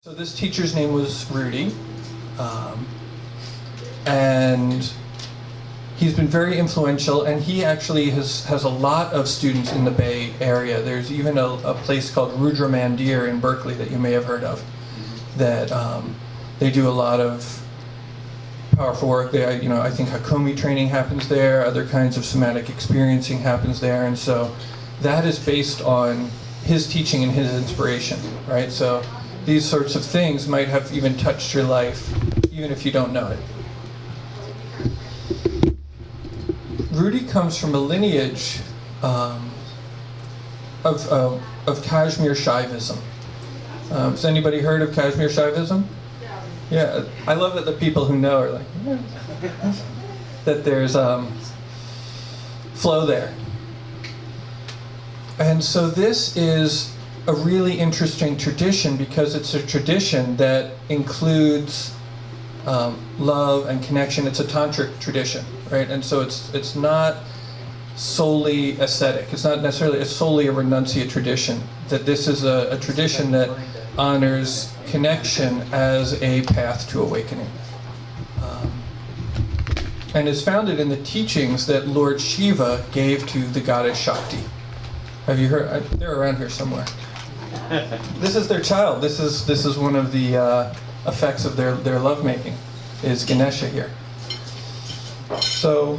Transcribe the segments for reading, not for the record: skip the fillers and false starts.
So this teacher's name was Rudy, and he's been very influential, and he actually has a lot of students in the Bay Area. There's even a place called Rudra Mandir in Berkeley that you may have heard of, that they do a lot of powerful work there. I think Hakomi training happens there, other kinds of somatic experiencing happens there, and so that is based on his teaching and his inspiration, right? So these sorts of things might have even touched your life, even if you don't know it. Rudy comes from a lineage of Kashmir Shaivism. Has anybody heard of Kashmir Shaivism? Yeah, I love that the people who know are like, yeah. That there's flow there. And so this is a really interesting tradition because it's a tradition that includes love and connection. It's a tantric tradition, right? And so it's not solely ascetic. It's not necessarily solely a renunciate tradition. That this is a tradition that honors connection as a path to awakening. And is founded in the teachings that Lord Shiva gave to the goddess Shakti. Have you heard? They're around here somewhere. This is their child. This is one of the effects of their lovemaking, is Ganesha here. So,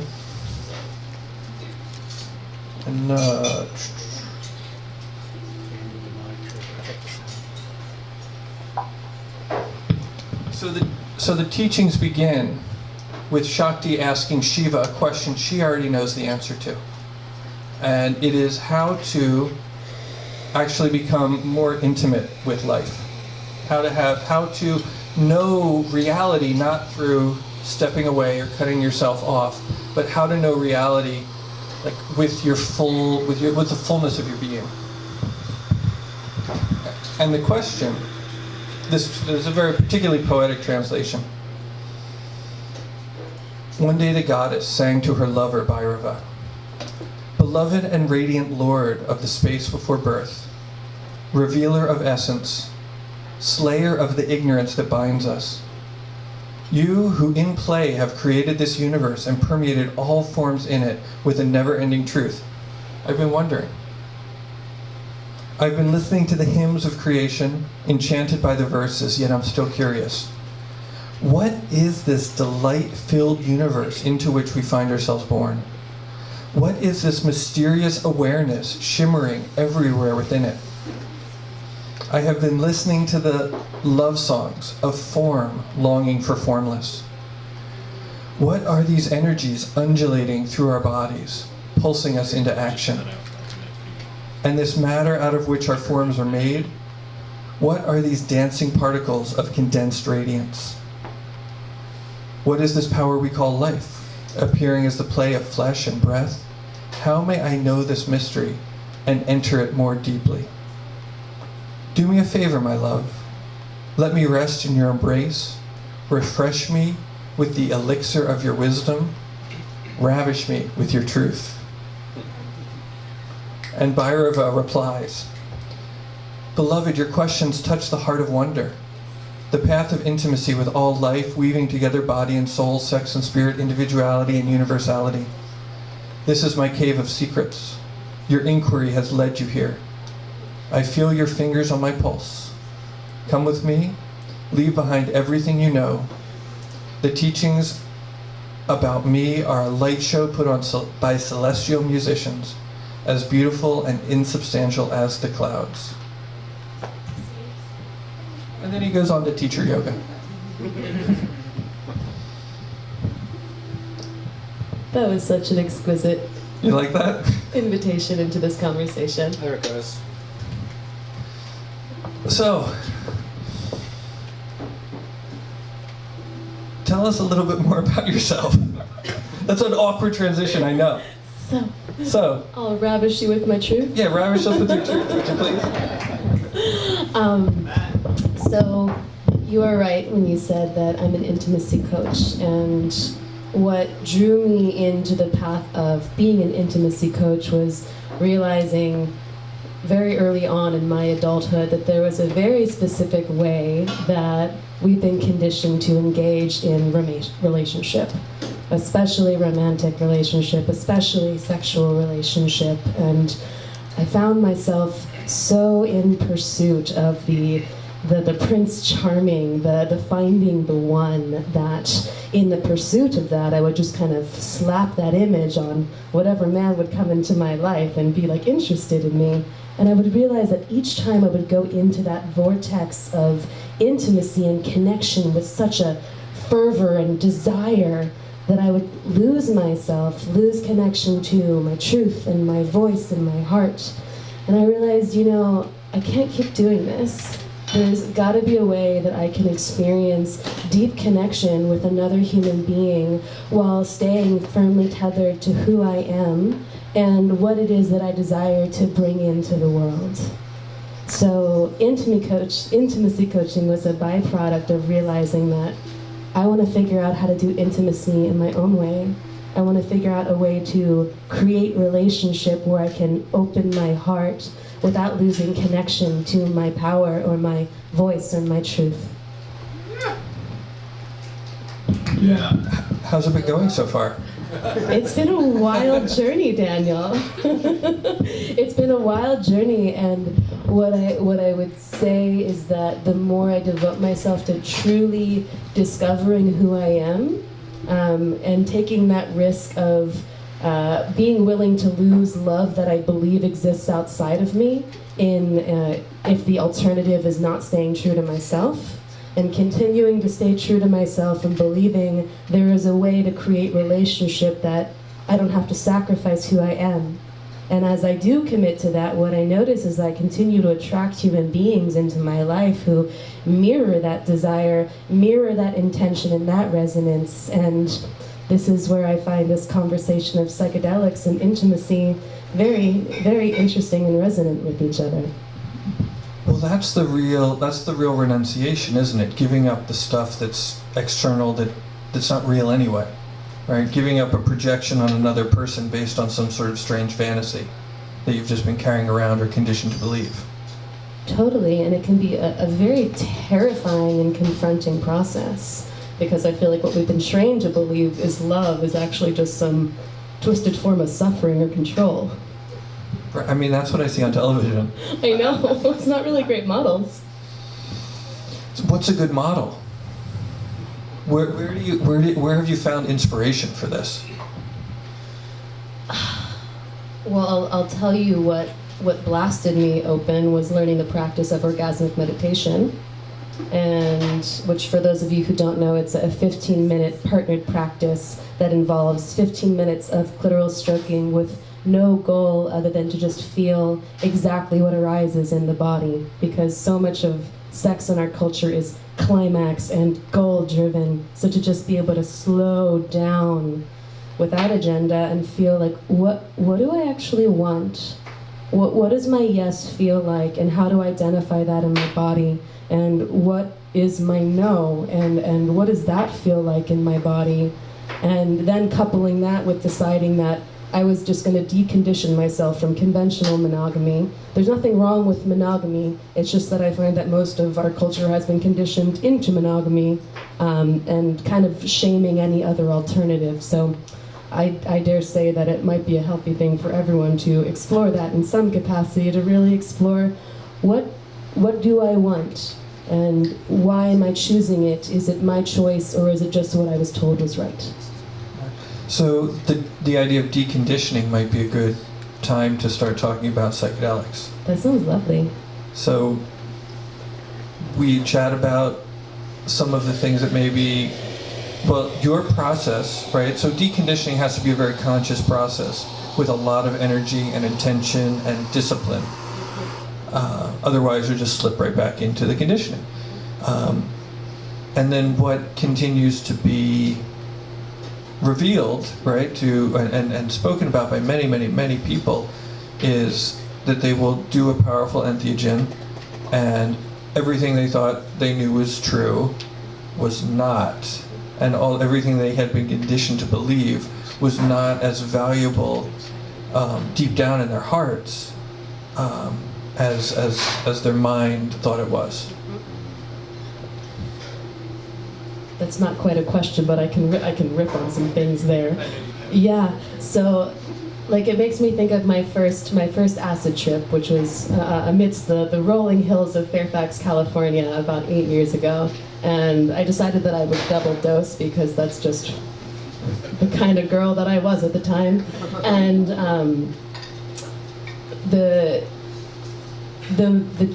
so the teachings begin with Shakti asking Shiva a question she already knows the answer to, and it is how to actually become more intimate with life. How to know reality not through stepping away or cutting yourself off, but how to know reality like with the fullness of your being. And the question, this is a very particularly poetic translation. One day the goddess sang to her lover Bhairava, "Beloved and radiant Lord of the space before birth, revealer of essence, slayer of the ignorance that binds us, you who in play have created this universe and permeated all forms in it with a never-ending truth. I've been wondering. I've been listening to the hymns of creation, enchanted by the verses, yet I'm still curious. What is this delight-filled universe into which we find ourselves born? What is this mysterious awareness shimmering everywhere within it? I have been listening to the love songs of form longing for formless. What are these energies undulating through our bodies, pulsing us into action? And this matter out of which our forms are made, what are these dancing particles of condensed radiance? What is this power we call life, appearing as the play of flesh and breath? How may I know this mystery and enter it more deeply? Do me a favor, my love. Let me rest in your embrace. Refresh me with the elixir of your wisdom. Ravish me with your truth." And Bhairava replies, "Beloved, your questions touch the heart of wonder. The path of intimacy with all life, weaving together body and soul, sex and spirit, individuality and universality. This is my cave of secrets. Your inquiry has led you here. I feel your fingers on my pulse. Come with me, leave behind everything you know. The teachings about me are a light show put on by celestial musicians, as beautiful and insubstantial as the clouds." And then he goes on to teacher yoga. That was such an exquisite You like that? invitation into this conversation. There it goes. So, tell us a little bit more about yourself. That's an awkward transition, I know. So, I'll ravish you with my truth. yeah, ravish us with your truth, would you please? So, you are right when you said that I'm an intimacy coach, and what drew me into the path of being an intimacy coach was realizing very early on in my adulthood that there was a very specific way that we've been conditioned to engage in relationship, especially romantic relationship, especially sexual relationship. And I found myself so in pursuit of the Prince Charming, the finding the one, that in the pursuit of that, I would just kind of slap that image on whatever man would come into my life and be like interested in me. And I would realize that each time I would go into that vortex of intimacy and connection with such a fervor and desire that I would lose myself, lose connection to my truth and my voice and my heart. And I realized, I can't keep doing this. There's got to be a way that I can experience deep connection with another human being while staying firmly tethered to who I am and what it is that I desire to bring into the world. So intimacy coaching was a byproduct of realizing that I want to figure out how to do intimacy in my own way. I want to figure out a way to create relationship where I can open my heart without losing connection to my power or my voice or my truth. Yeah. How's it been going so far? It's been a wild journey, Daniel. It's been a wild journey, and what I would say is that the more I devote myself to truly discovering who I am, and taking that risk of being willing to lose love that I believe exists outside of me if the alternative is not staying true to myself, and continuing to stay true to myself and believing there is a way to create relationship that I don't have to sacrifice who I am. And as I do commit to that, what I notice is I continue to attract human beings into my life who mirror that desire, mirror that intention and that resonance. And this is where I find this conversation of psychedelics and intimacy very, very interesting and resonant with each other. Well, that's the real renunciation, isn't it? Giving up the stuff that's external, that's not real anyway, right? Giving up a projection on another person based on some sort of strange fantasy that you've just been carrying around or conditioned to believe. Totally, and it can be a very terrifying and confronting process, because I feel like what we've been trained to believe is love is actually just some twisted form of suffering or control. I mean, that's what I see on television. I know, it's not really great models. So what's a good model? Where have you found inspiration for this? Well, I'll tell you what blasted me open was learning the practice of orgasmic meditation, and which, for those of you who don't know, it's a 15-minute partnered practice that involves 15 minutes of clitoral stroking with no goal other than to just feel exactly what arises in the body, because so much of sex in our culture is climax and goal driven. So to just be able to slow down without agenda and feel like, what do I actually want? What does my yes feel like, and how do I identify that in my body? And what is my no, and what does that feel like in my body? And then coupling that with deciding that I was just going to decondition myself from conventional monogamy. There's nothing wrong with monogamy. It's just that I find that most of our culture has been conditioned into monogamy, and kind of shaming any other alternative. So I dare say that it might be a healthy thing for everyone to explore that in some capacity, to really explore what do I want, and why am I choosing it? Is it my choice, or is it just what I was told was right? So the idea of deconditioning might be a good time to start talking about psychedelics. That sounds lovely. So we chat about some of the things that maybe, well, your process, right? So deconditioning has to be a very conscious process with a lot of energy and intention and discipline. Otherwise, you'll just slip right back into the conditioning. And then what continues to be revealed, right, and spoken about by many, many, many people, is that they will do a powerful entheogen, and everything they thought they knew was true was not, and everything they had been conditioned to believe was not as valuable deep down in their hearts as their mind thought it was? That's not quite a question, but I can riff on some things there. Yeah. So, like, it makes me think of my first acid trip, which was amidst the rolling hills of Fairfax, California, about 8 years ago. And I decided that I would double dose because that's just the kind of girl that I was at the time. And the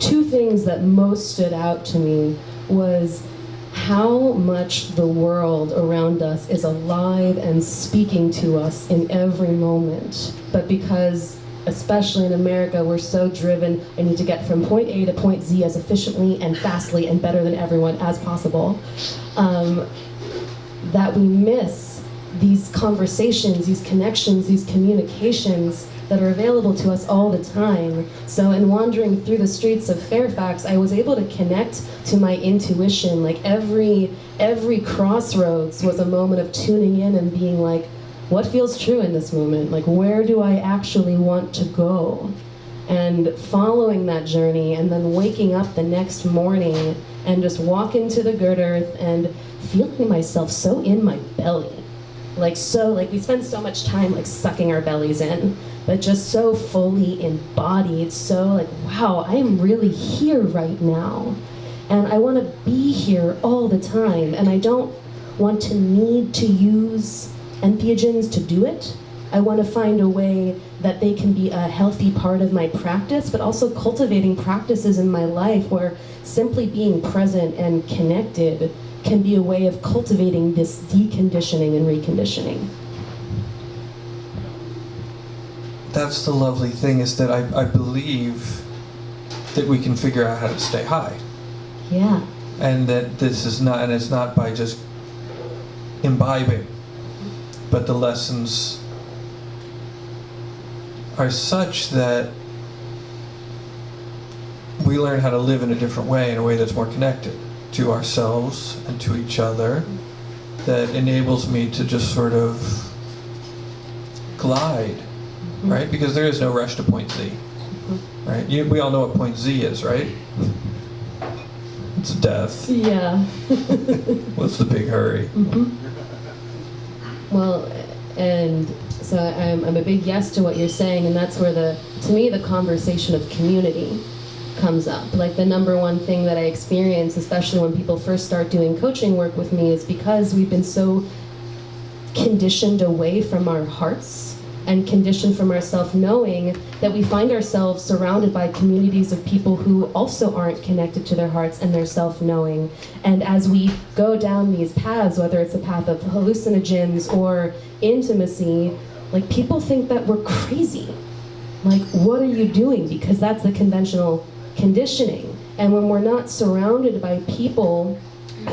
two things that most stood out to me was how much the world around us is alive and speaking to us in every moment. But because, especially in America, we're so driven, I need to get from point A to point Z as efficiently and fastly and better than everyone as possible, that we miss these conversations, these connections, these communications that are available to us all the time. So in wandering through the streets of Fairfax, I was able to connect to my intuition. Like every crossroads was a moment of tuning in and being like, what feels true in this moment? Like, where do I actually want to go? And following that journey and then waking up the next morning and just walking to the good earth and feeling myself so in my belly. Like we spend so much time like sucking our bellies in, but just so fully embodied, so like, wow, I am really here right now. And I want to be here all the time, and I don't want to need to use entheogens to do it. I want to find a way that they can be a healthy part of my practice, but also cultivating practices in my life where simply being present and connected can be a way of cultivating this deconditioning and reconditioning. That's the lovely thing, is that I believe that we can figure out how to stay high. Yeah. And that this is not, and it's not by just imbibing, but the lessons are such that we learn how to live in a different way, in a way that's more connected to ourselves and to each other, that enables me to just sort of glide, right? Because there is no rush to point Z, right? We all know what point Z is, right? It's death. Yeah. What's the big hurry? Well, and so I'm a big yes to what you're saying, and that's where to me the conversation of community comes up. Like the number one thing that I experience, especially when people first start doing coaching work with me, is because we've been so conditioned away from our hearts and conditioned from our self-knowing that we find ourselves surrounded by communities of people who also aren't connected to their hearts and their self-knowing. And as we go down these paths, whether it's a path of hallucinogens or intimacy, like people think that we're crazy. Like, what are you doing? Because that's the conventional conditioning. And when we're not surrounded by people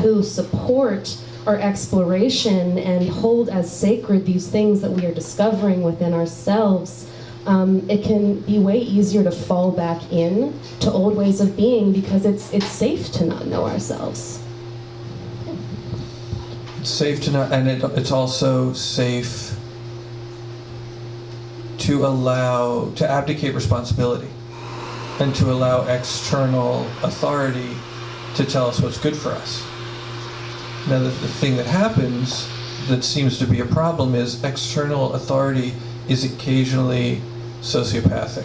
who support our exploration and hold as sacred these things that we are discovering within ourselves, it can be way easier to fall back in to old ways of being because it's safe to not know ourselves. It's safe to not, and it's also safe to abdicate responsibility and to allow external authority to tell us what's good for us. Now, the thing that happens that seems to be a problem is external authority is occasionally sociopathic.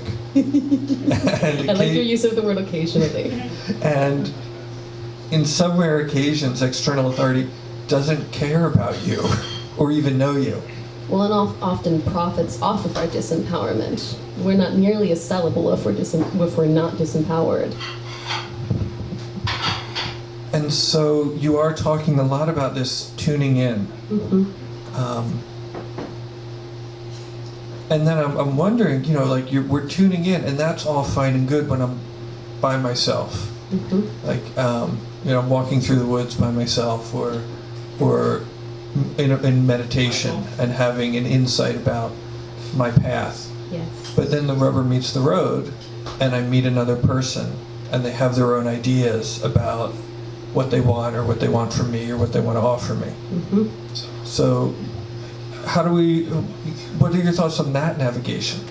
I like your use of the word occasionally. And in some rare occasions, external authority doesn't care about you or even know you. Well, and often profits off of our disempowerment. We're not nearly as sellable if we're not disempowered. And so you are talking a lot about this tuning in. And then I'm wondering, like we're tuning in, and that's all fine and good when I'm by myself. Like, I'm walking through the woods by myself, or in meditation and having an insight about my path. Yes. But then the rubber meets the road, and I meet another person, and they have their own ideas about what they want, or what they want from me, or what they want to offer me. So what are your thoughts on that navigation?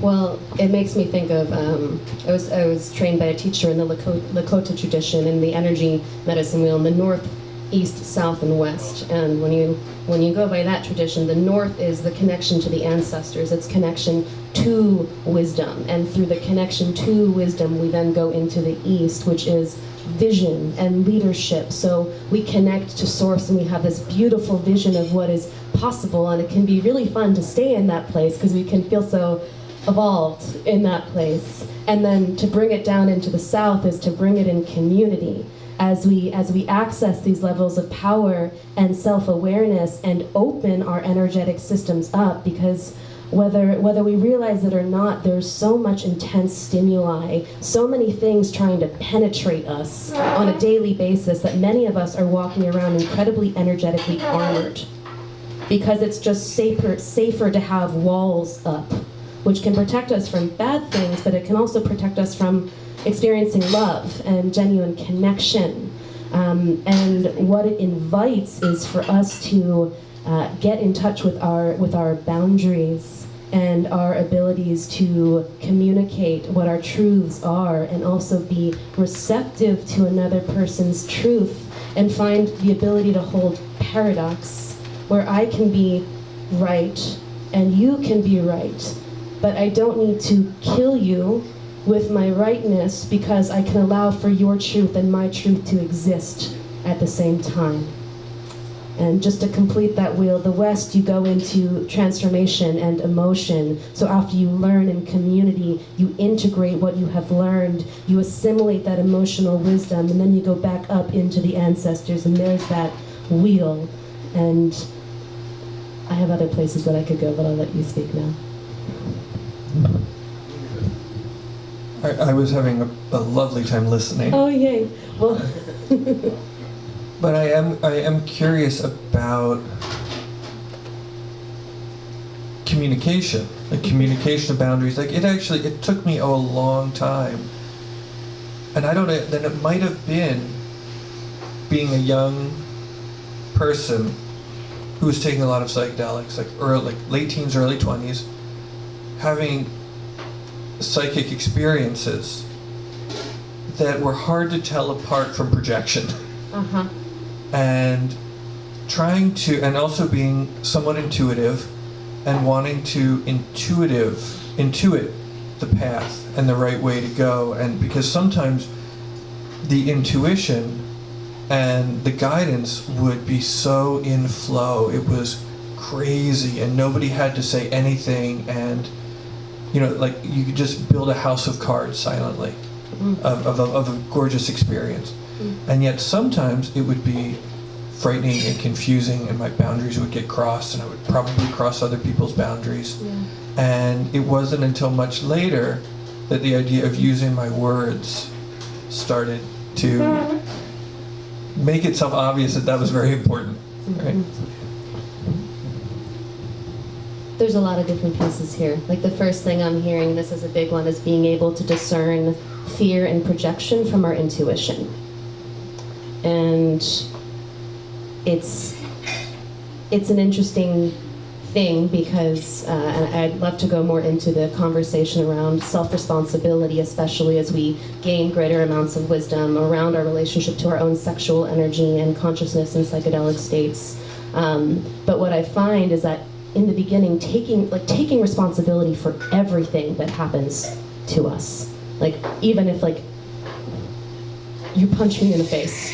Well, it makes me think of, I was trained by a teacher in the Lakota tradition in the energy medicine wheel in the north, east, south, and west. And when you go by that tradition, the north is the connection to the ancestors. It's connection to wisdom. And through the connection to wisdom, we then go into the east, which is vision and leadership. So we connect to source and we have this beautiful vision of what is possible. And it can be really fun to stay in that place because we can feel so evolved in that place. And then to bring it down into the south is to bring it in community. As we access these levels of power and self-awareness and open our energetic systems up, because whether we realize it or not, there's so much intense stimuli, so many things trying to penetrate us on a daily basis that many of us are walking around incredibly energetically armored, because it's just safer to have walls up, which can protect us from bad things, but it can also protect us from experiencing love and genuine connection. And what it invites is for us to get in touch with our boundaries and our abilities to communicate what our truths are, and also be receptive to another person's truth, and find the ability to hold paradox, where I can be right and you can be right, but I don't need to kill you with my rightness, because I can allow for your truth and my truth to exist at the same time. And just to complete that wheel, the West, you go into transformation and emotion. So after you learn in community, you integrate what you have learned, you assimilate that emotional wisdom, and then you go back up into the ancestors, and there's that wheel. And I have other places that I could go, but I'll let you speak now. I was having a lovely time listening. Oh, yay. Well, but I am curious about communication, like communication of boundaries. Like it took me a long time, and I don't know, then it might have been being a young person who was taking a lot of psychedelics, like late teens, early 20s, having psychic experiences that were hard to tell apart from projection. uh-huh. And and also being somewhat intuitive and wanting to intuit the path and the right way to go. And because sometimes the intuition and the guidance would be so in flow, it was crazy, and nobody had to say anything, and like you could just build a house of cards silently, of a gorgeous experience. And yet sometimes it would be frightening and confusing, and my boundaries would get crossed, and I would probably cross other people's boundaries. Yeah. And it wasn't until much later that the idea of using my words started to make itself obvious that was very important. Right? There's a lot of different pieces here. Like the first thing I'm hearing, this is a big one, is being able to discern fear and projection from our intuition. And it's an interesting thing, because and I'd love to go more into the conversation around self-responsibility, especially as we gain greater amounts of wisdom around our relationship to our own sexual energy and consciousness in psychedelic states. But what I find is that in the beginning, taking responsibility for everything that happens to us, like even if you punch me in the face.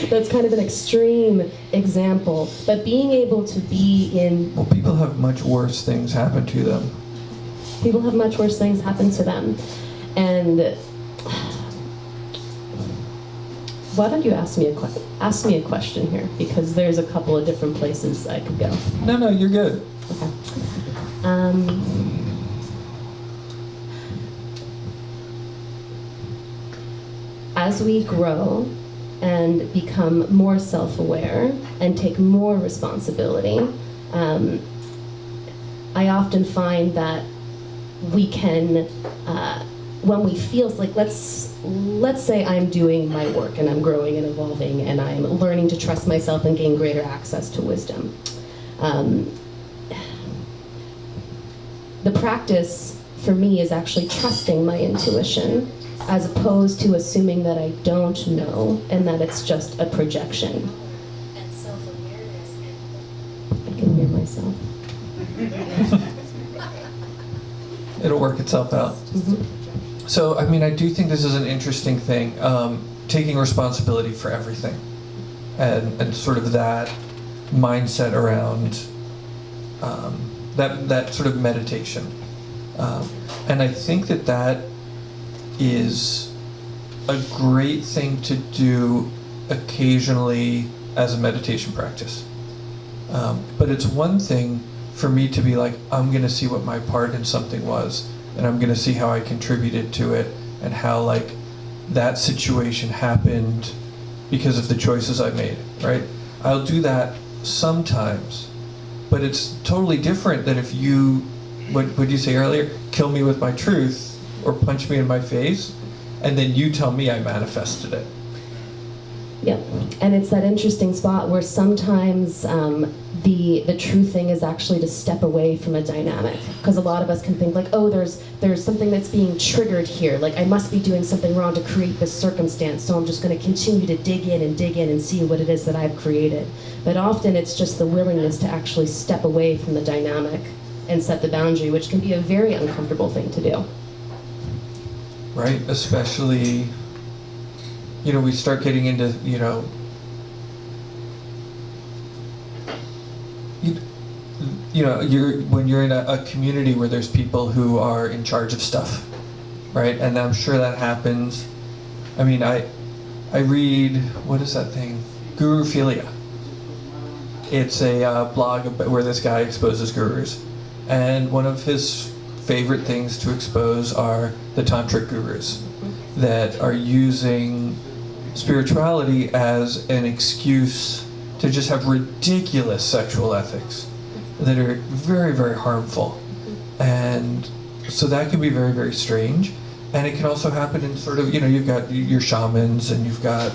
That's kind of an extreme example. But being able to be in... Well, people have much worse things happen to them. People have much worse things happen to them. And why don't you ask me a question here? Because there's a couple of different places I could go. No, you're good. Okay. As we grow and become more self-aware and take more responsibility, I often find that we can, when we feel like, let's say I'm doing my work and I'm growing and evolving and I'm learning to trust myself and gain greater access to wisdom. the practice for me is actually trusting my intuition as opposed to assuming that I don't know and that it's just a projection. And self-awareness. I can hear myself. It'll work itself out. So, I mean, I do think this is an interesting thing, taking responsibility for everything, and sort of that mindset around that sort of meditation. And I think that is a great thing to do occasionally as a meditation practice. But it's one thing for me to be like, I'm going to see what my part in something was, and I'm going to see how I contributed to it, and how like that situation happened because of the choices I made, right? I'll do that sometimes, but it's totally different than if you, what did you say earlier? Kill me with my truth or punch me in my face, and then you tell me I manifested it. Yep, and it's that interesting spot where sometimes the true thing is actually to step away from a dynamic, because a lot of us can think like, oh, there's something that's being triggered here, like I must be doing something wrong to create this circumstance, so I'm just going to continue to dig in and see what it is that I've created. But often it's just the willingness to actually step away from the dynamic and set the boundary, which can be a very uncomfortable thing to do. Right, especially, you know, we start getting into, you know, when you're in a community where there's people who are in charge of stuff, right? And I'm sure that happens. I mean, I read, what is that thing? Guruphilia. It's a blog where this guy exposes gurus. And one of his favorite things to expose are the tantric gurus that are using spirituality as an excuse to just have ridiculous sexual ethics that are very, very harmful. And so that can be very, very strange. And it can also happen in sort of, you know, you've got your shamans and you've got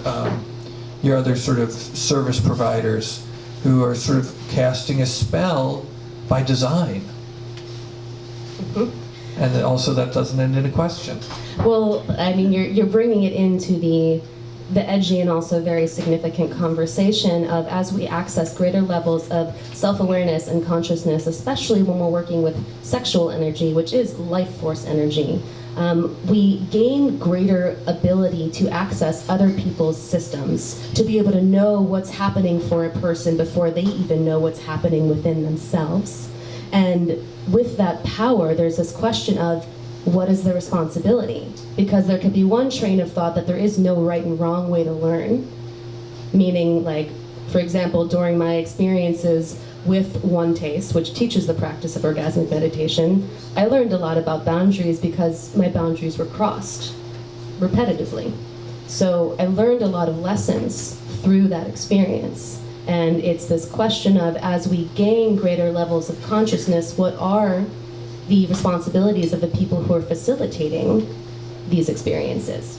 your other sort of service providers who are sort of casting a spell by design. And then also that doesn't end in a question. Well, I mean, you're bringing it into the edgy and also very significant conversation of, as we access greater levels of self-awareness and consciousness, especially when we're working with sexual energy, which is life force energy, we gain greater ability to access other people's systems, to be able to know what's happening for a person before they even know what's happening within themselves. And with that power, there's this question of, what is the responsibility? Because there could be one train of thought that there is no right and wrong way to learn. Meaning, like, for example, during my experiences with One Taste, which teaches the practice of orgasmic meditation, I learned a lot about boundaries because my boundaries were crossed repetitively. So I learned a lot of lessons through that experience. And it's this question of, as we gain greater levels of consciousness, what are the responsibilities of the people who are facilitating these experiences?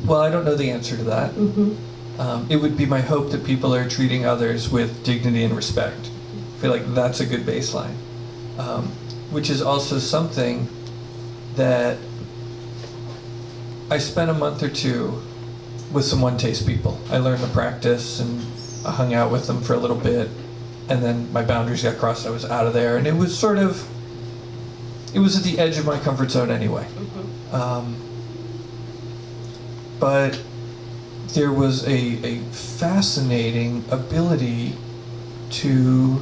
Well, I don't know the answer to that. It would be my hope that people are treating others with dignity and respect. I feel like that's a good baseline. Which is also something that I spent a month or two with some One Taste people. I learned the practice and I hung out with them for a little bit, and then my boundaries got crossed. I was out of there, and it was sort of, it was at the edge of my comfort zone anyway. But there was a fascinating ability to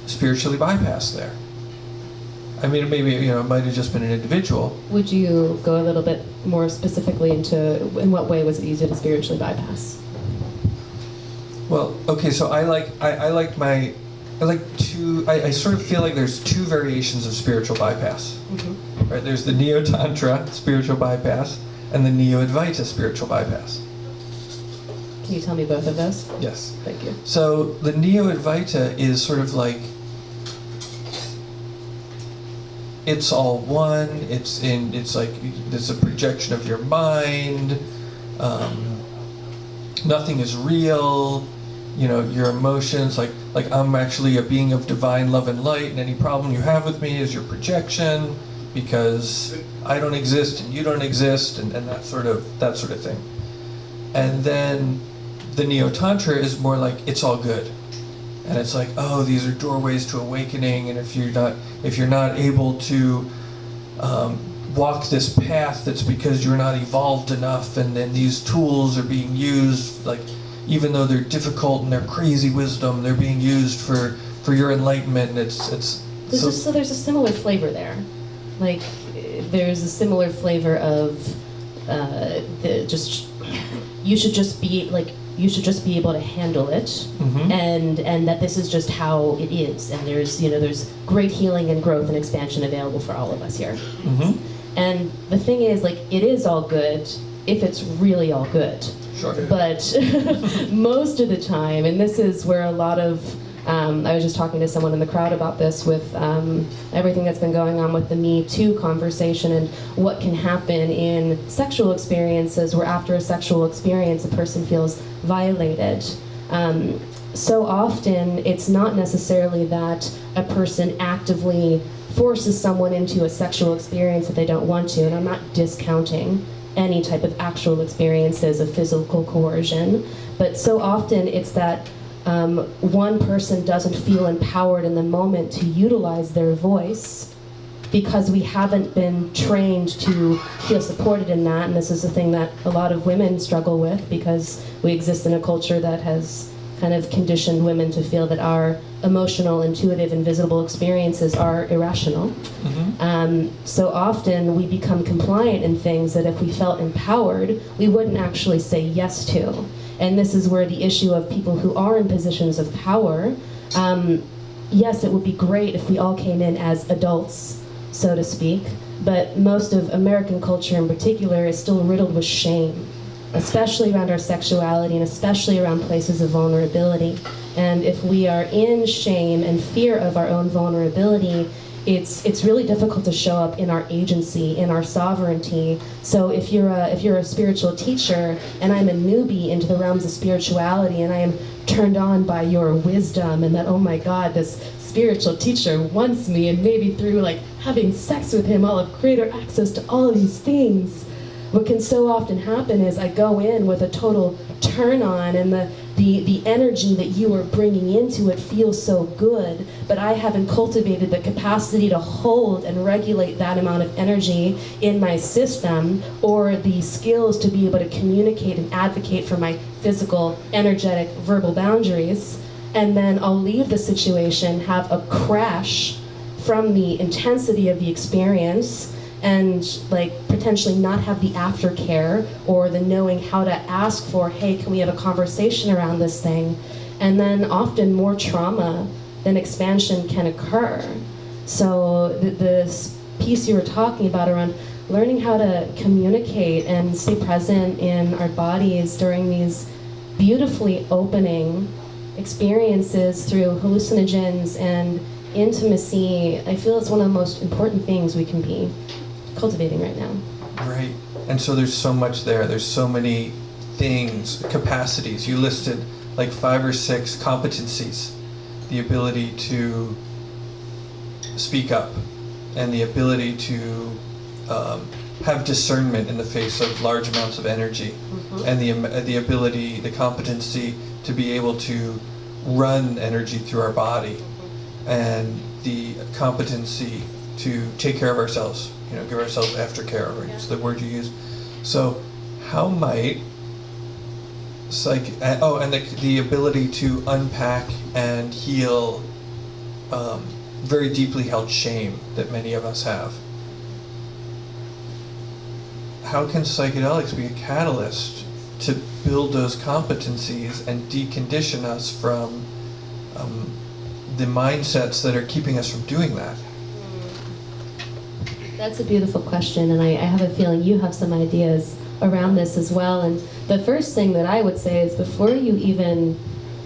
spiritually bypass there. I mean, maybe, you know, it might have just been an individual. Would you go a little bit more specifically into, in what way was it easy to spiritually bypass? Well, okay, so I sort of feel like there's two variations of spiritual bypass. Right? There's the Neo-Tantra spiritual bypass and the Neo-Advaita spiritual bypass. Can you tell me both of those? Yes. Thank you. So the Neo-Advaita is sort of like it's all one. It's like it's a projection of your mind. Nothing is real. You know, your emotions, like I'm actually a being of divine love and light, and any problem you have with me is your projection, because I don't exist and you don't exist, and that sort of thing. And then the Neo-Tantra is more like it's all good. And it's like, oh, these are doorways to awakening, and if you're not able to walk this path, that's because you're not evolved enough, and then these tools are being used, like, even though they're difficult and they're crazy wisdom, they're being used for your enlightenment. And so there's a similar flavor there. Like, there's a similar flavor of you should just be able to handle it, mm-hmm. and that this is just how it is, and there's great healing and growth and expansion available for all of us here. Mm-hmm. And the thing is, like, it is all good if it's really all good. Sure. But most of the time, and this is where a lot of, I was just talking to someone in the crowd about this with everything that's been going on with the Me Too conversation, and what can happen in sexual experiences where after a sexual experience a person feels violated. So often it's not necessarily that a person actively forces someone into a sexual experience that they don't want to, and I'm not discounting any type of actual experiences of physical coercion, but so often it's that one person doesn't feel empowered in the moment to utilize their voice because we haven't been trained to feel supported in that. And this is a thing that a lot of women struggle with, because we exist in a culture that has kind of conditioned women to feel that our emotional, intuitive, and visible experiences are irrational. Mm-hmm. So often we become compliant in things that if we felt empowered, we wouldn't actually say yes to. And this is where the issue of people who are in positions of power, yes, it would be great if we all came in as adults, so to speak, but most of American culture in particular is still riddled with shame, especially around our sexuality and especially around places of vulnerability. And if we are in shame and fear of our own vulnerability, it's really difficult to show up in our agency, in our sovereignty. So if you're a spiritual teacher and I'm a newbie into the realms of spirituality, and I am turned on by your wisdom, and that, oh my God, this spiritual teacher wants me, and maybe through like having sex with him I'll have greater access to all of these things. What can so often happen is I go in with a total turn on, and the energy that you are bringing into it feels so good, but I haven't cultivated the capacity to hold and regulate that amount of energy in my system, or the skills to be able to communicate and advocate for my physical, energetic, verbal boundaries. And then I'll leave the situation, have a crash from the intensity of the experience, and like potentially not have the aftercare or the knowing how to ask for, hey, can we have a conversation around this thing? And then often more trauma than expansion can occur. So this piece you were talking about around learning how to communicate and stay present in our bodies during these beautifully opening experiences through hallucinogens and intimacy, I feel it's one of the most important things we can be cultivating right now. Right. And so there's so much there. There's so many things, capacities. You listed like 5 or 6 competencies. The ability to speak up, and the ability to have discernment in the face of large amounts of energy, Mm-hmm. and the ability, the competency to be able to run energy through our body, and the competency to take care of ourselves, give ourselves aftercare, right? It's the word you use. So how might and the ability to unpack and heal very deeply held shame that many of us have. How can psychedelics be a catalyst to build those competencies and decondition us from the mindsets that are keeping us from doing that? That's a beautiful question, and I have a feeling you have some ideas around this as well. And the first thing that I would say is, before you even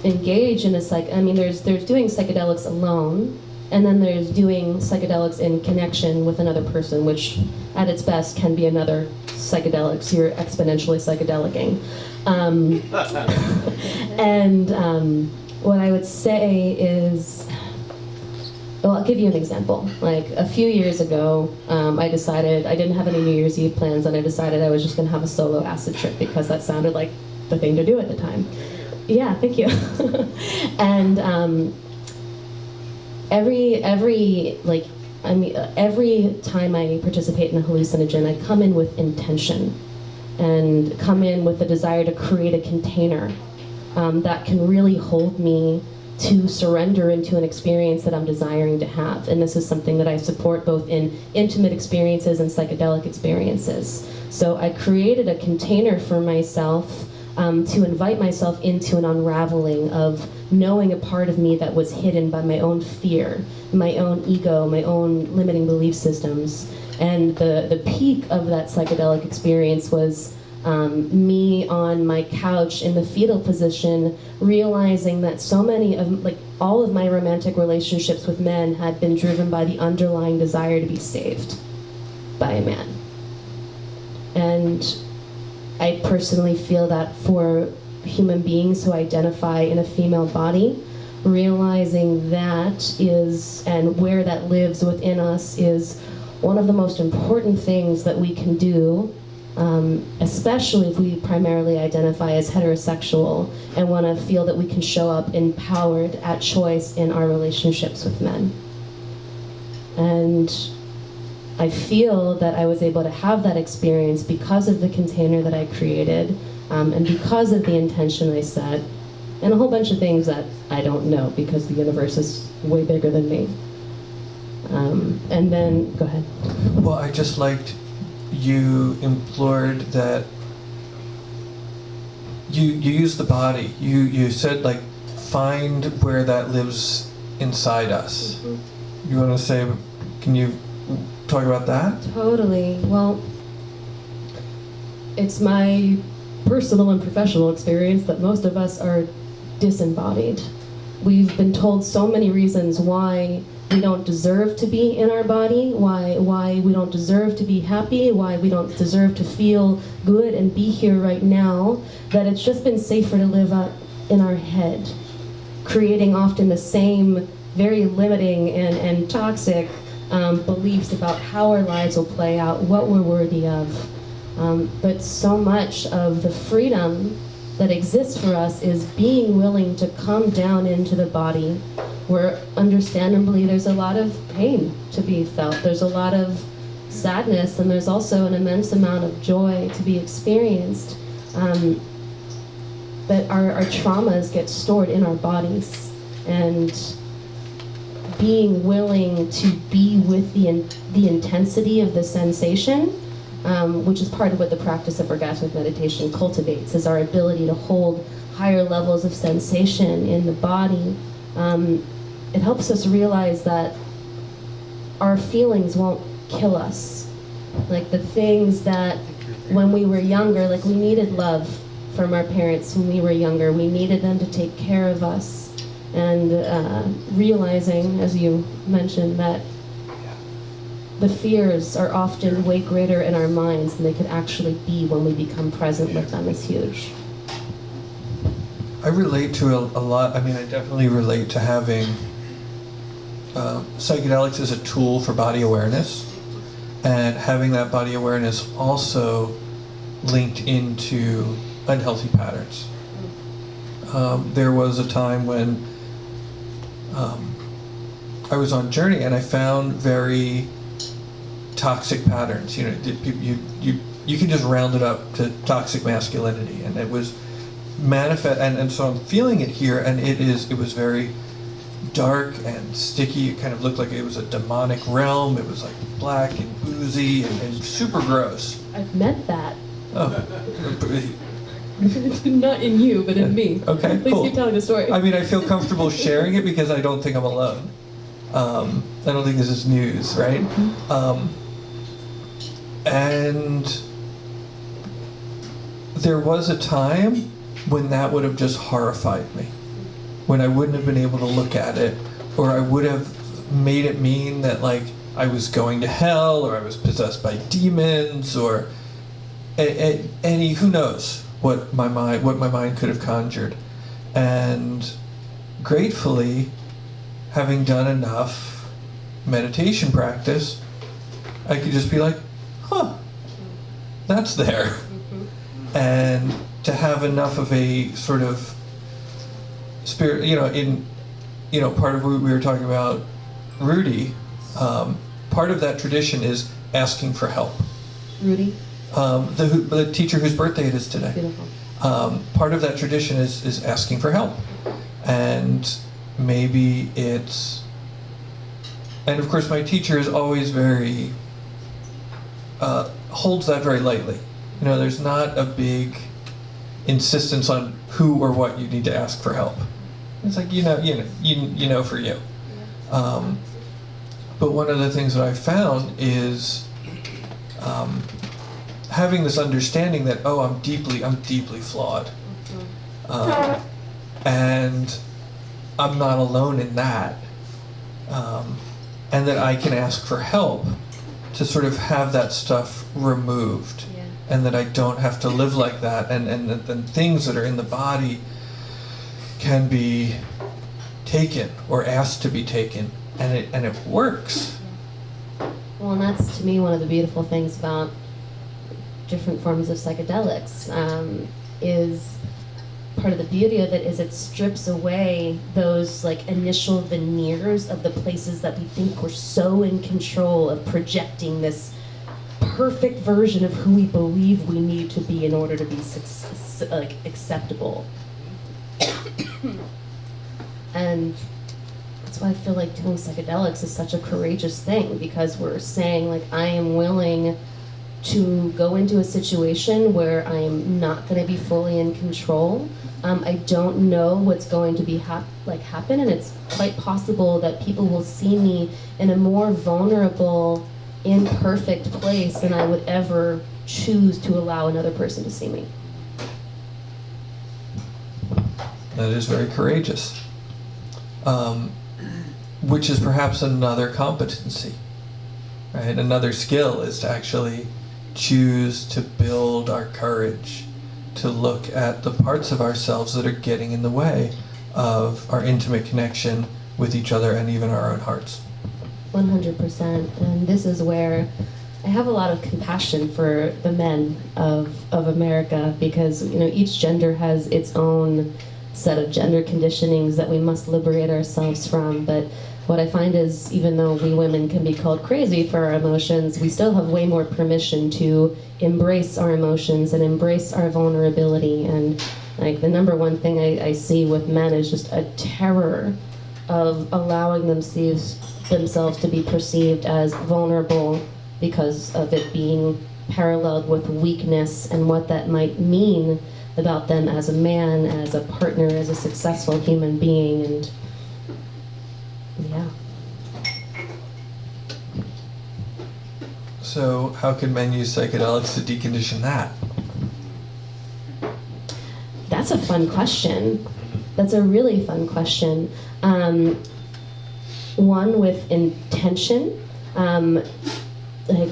engage in there's doing psychedelics alone, And then there's doing psychedelics in connection with another person, which at its best can be another psychedelics. You're exponentially psychedelicing. What I would say is, well, I'll give you an example. Like a few years ago, I decided I didn't have any New Year's Eve plans, and I decided I was just going to have a solo acid trip because that sounded like the thing to do at the time. Yeah, thank you. And every time I participate in a hallucinogen, I come in with intention and come in with the desire to create a container that can really hold me to surrender into an experience that I'm desiring to have. And this is something that I support both in intimate experiences and psychedelic experiences. So I created a container for myself to invite myself into an unraveling of knowing a part of me that was hidden by my own fear, my own ego, my own limiting belief systems. And the peak of that psychedelic experience was me on my couch in the fetal position, realizing that so many of, like, all of my romantic relationships with men had been driven by the underlying desire to be saved by a man. And I personally feel that for human beings who identify in a female body, realizing that is, and where that lives within us, is one of the most important things that we can do, especially if we primarily identify as heterosexual and want to feel that we can show up empowered at choice in our relationships with men. And I feel that I was able to have that experience because of the container that I created, and because of the intention I set, and a whole bunch of things that I don't know because the universe is way bigger than me. And then, go ahead. Well, I just liked you implored that you use the body. You said, like, find where that lives inside us. Mm-hmm. You want to say, can you talk about that? Totally. Well, it's my personal and professional experience that most of us are disembodied. We've been told so many reasons why we don't deserve to be in our body, why we don't deserve to be happy, why we don't deserve to feel good and be here right now, that it's just been safer to live out in our head, creating often the same very limiting and toxic beliefs about how our lives will play out, what we're worthy of. But so much of the freedom that exists for us is being willing to come down into the body, where understandably there's a lot of pain to be felt, there's a lot of sadness, and there's also an immense amount of joy to be experienced. But our traumas get stored in our bodies, and being willing to be with the intensity of the sensation, which is part of what the practice of orgasmic meditation cultivates, is our ability to hold higher levels of sensation in the body. It helps us realize that our feelings won't kill us. Like the things that when we were younger, like we needed love from our parents when we were younger. We needed them to take care of us. And realizing, as you mentioned, that the fears are often way greater in our minds than they could actually be when we become present with them is huge. I relate to a lot. I mean, I definitely relate to having psychedelics as a tool for body awareness, and having that body awareness also linked into unhealthy patterns. There was a time when I was on journey and I found very toxic patterns. You know, you can just round it up to toxic masculinity, and it was manifest. And so I'm feeling it here, and it was very dark and sticky. It kind of looked like it was a demonic realm. It was like black and oozy and super gross. I've met that. Oh. Not in you, but in me. Okay, Please cool. keep telling the story. I mean, I feel comfortable sharing it because I don't think I'm alone. I don't think this is news, right? And there was a time when that would have just horrified me, when I wouldn't have been able to look at it, or I would have made it mean that like I was going to hell or I was possessed by demons or any, who knows what my mind could have conjured. And gratefully, having done enough meditation practice, I could just be like, huh, that's there. And to have enough of a sort of spirit, part of what we were talking about, Rudy, part of that tradition is asking for help. Rudy? The teacher whose birthday it is today. Beautiful. Part of that tradition is asking for help. And maybe it's, and of course my teacher is always very, holds that very lightly. There's not a big insistence on who or what you need to ask for help. It's like, for you. But one of the things that I found is having this understanding that, oh, I'm deeply flawed. And I'm not alone in that. And that I can ask for help to sort of have that stuff removed. Yeah. And that I don't have to live like that. And then things that are in the body can be taken or asked to be taken. And it works. Well, and that's to me one of the beautiful things about different forms of psychedelics, is part of the beauty of it is it strips away those like initial veneers of the places that we think we're so in control of projecting this perfect version of who we believe we need to be in order to be acceptable. And that's why I feel like doing psychedelics is such a courageous thing, because we're saying like, I am willing to go into a situation where I am not going to be fully in control. I don't know what's going to be happen, and it's quite possible that people will see me in a more vulnerable, imperfect place than I would ever choose to allow another person to see me. That is very courageous. Which is perhaps another competency, right? Another skill is to actually choose to build our courage, to look at the parts of ourselves that are getting in the way of our intimate connection with each other and even our own hearts. 100%. And this is where I have a lot of compassion for the men of America, because each gender has its own set of gender conditionings that we must liberate ourselves from. But what I find is, even though we women can be called crazy for our emotions, we still have way more permission to embrace our emotions and embrace our vulnerability. And like the number one thing I see with men is just a terror of allowing themselves to be perceived as vulnerable because of it being paralleled with weakness and what that might mean about them as a man, as a partner, as a successful human being. And yeah. So how can men use psychedelics to decondition that? That's a fun question. That's a really fun question. One with intention. Like,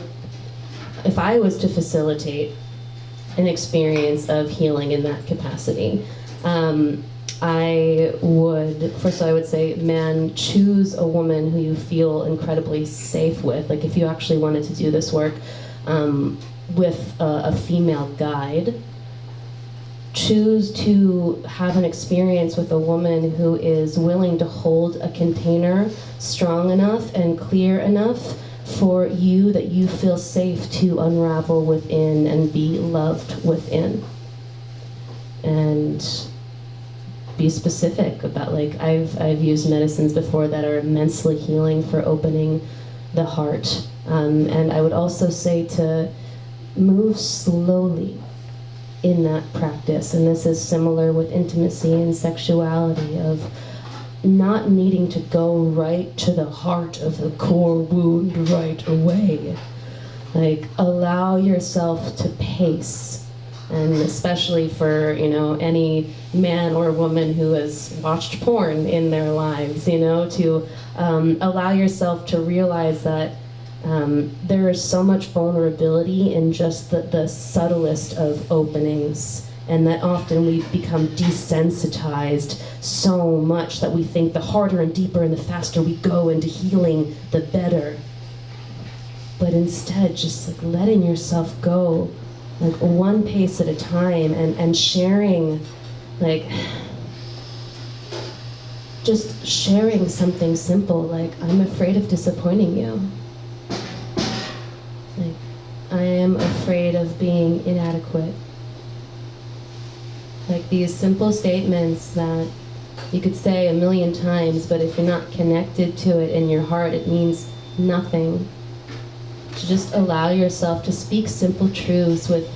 if I was to facilitate an experience of healing in that capacity, I would say, man, choose a woman who you feel incredibly safe with. Like, if you actually wanted to do this work with a female guide, choose to have an experience with a woman who is willing to hold a container strong enough and clear enough for you that you feel safe to unravel within and be loved within. And be specific about, like, I've used medicines before that are immensely healing for opening the heart. And I would also say to move slowly in that practice. And this is similar with intimacy and sexuality, of not needing to go right to the heart of the core wound right away. Like, allow yourself to pace And especially for, any man or woman who has watched porn in their lives, to allow yourself to realize that there is so much vulnerability in just the subtlest of openings, and that often we become desensitized so much that we think the harder and deeper and the faster we go into healing, the better. But instead, just like letting yourself go, like one pace at a time, and sharing, like, just sharing something simple, like, I'm afraid of disappointing you. Like, I am afraid of being inadequate. Like these simple statements that you could say a million times, but if you're not connected to it in your heart, it means nothing. To just allow yourself to speak simple truths with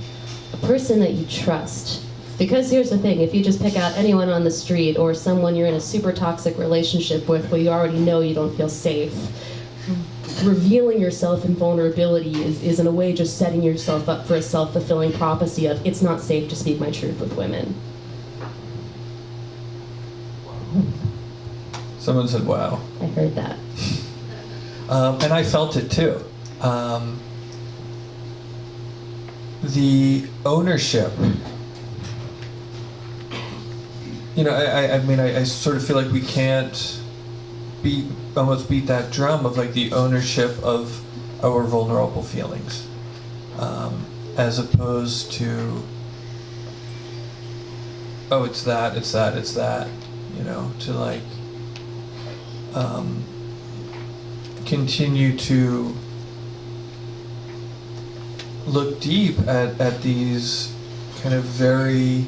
a person that you trust. Because here's the thing, if you just pick out anyone on the street or someone you're in a super toxic relationship with where you already know you don't feel safe, revealing yourself in vulnerability is in a way just setting yourself up for a self-fulfilling prophecy of, it's not safe to speak my truth with women. Someone said, wow. I heard that. And I felt it too. The ownership, I sort of feel like we can't almost beat that drum of like the ownership of our vulnerable feelings, as opposed to, oh, it's that, to like continue to look deep at these kind of very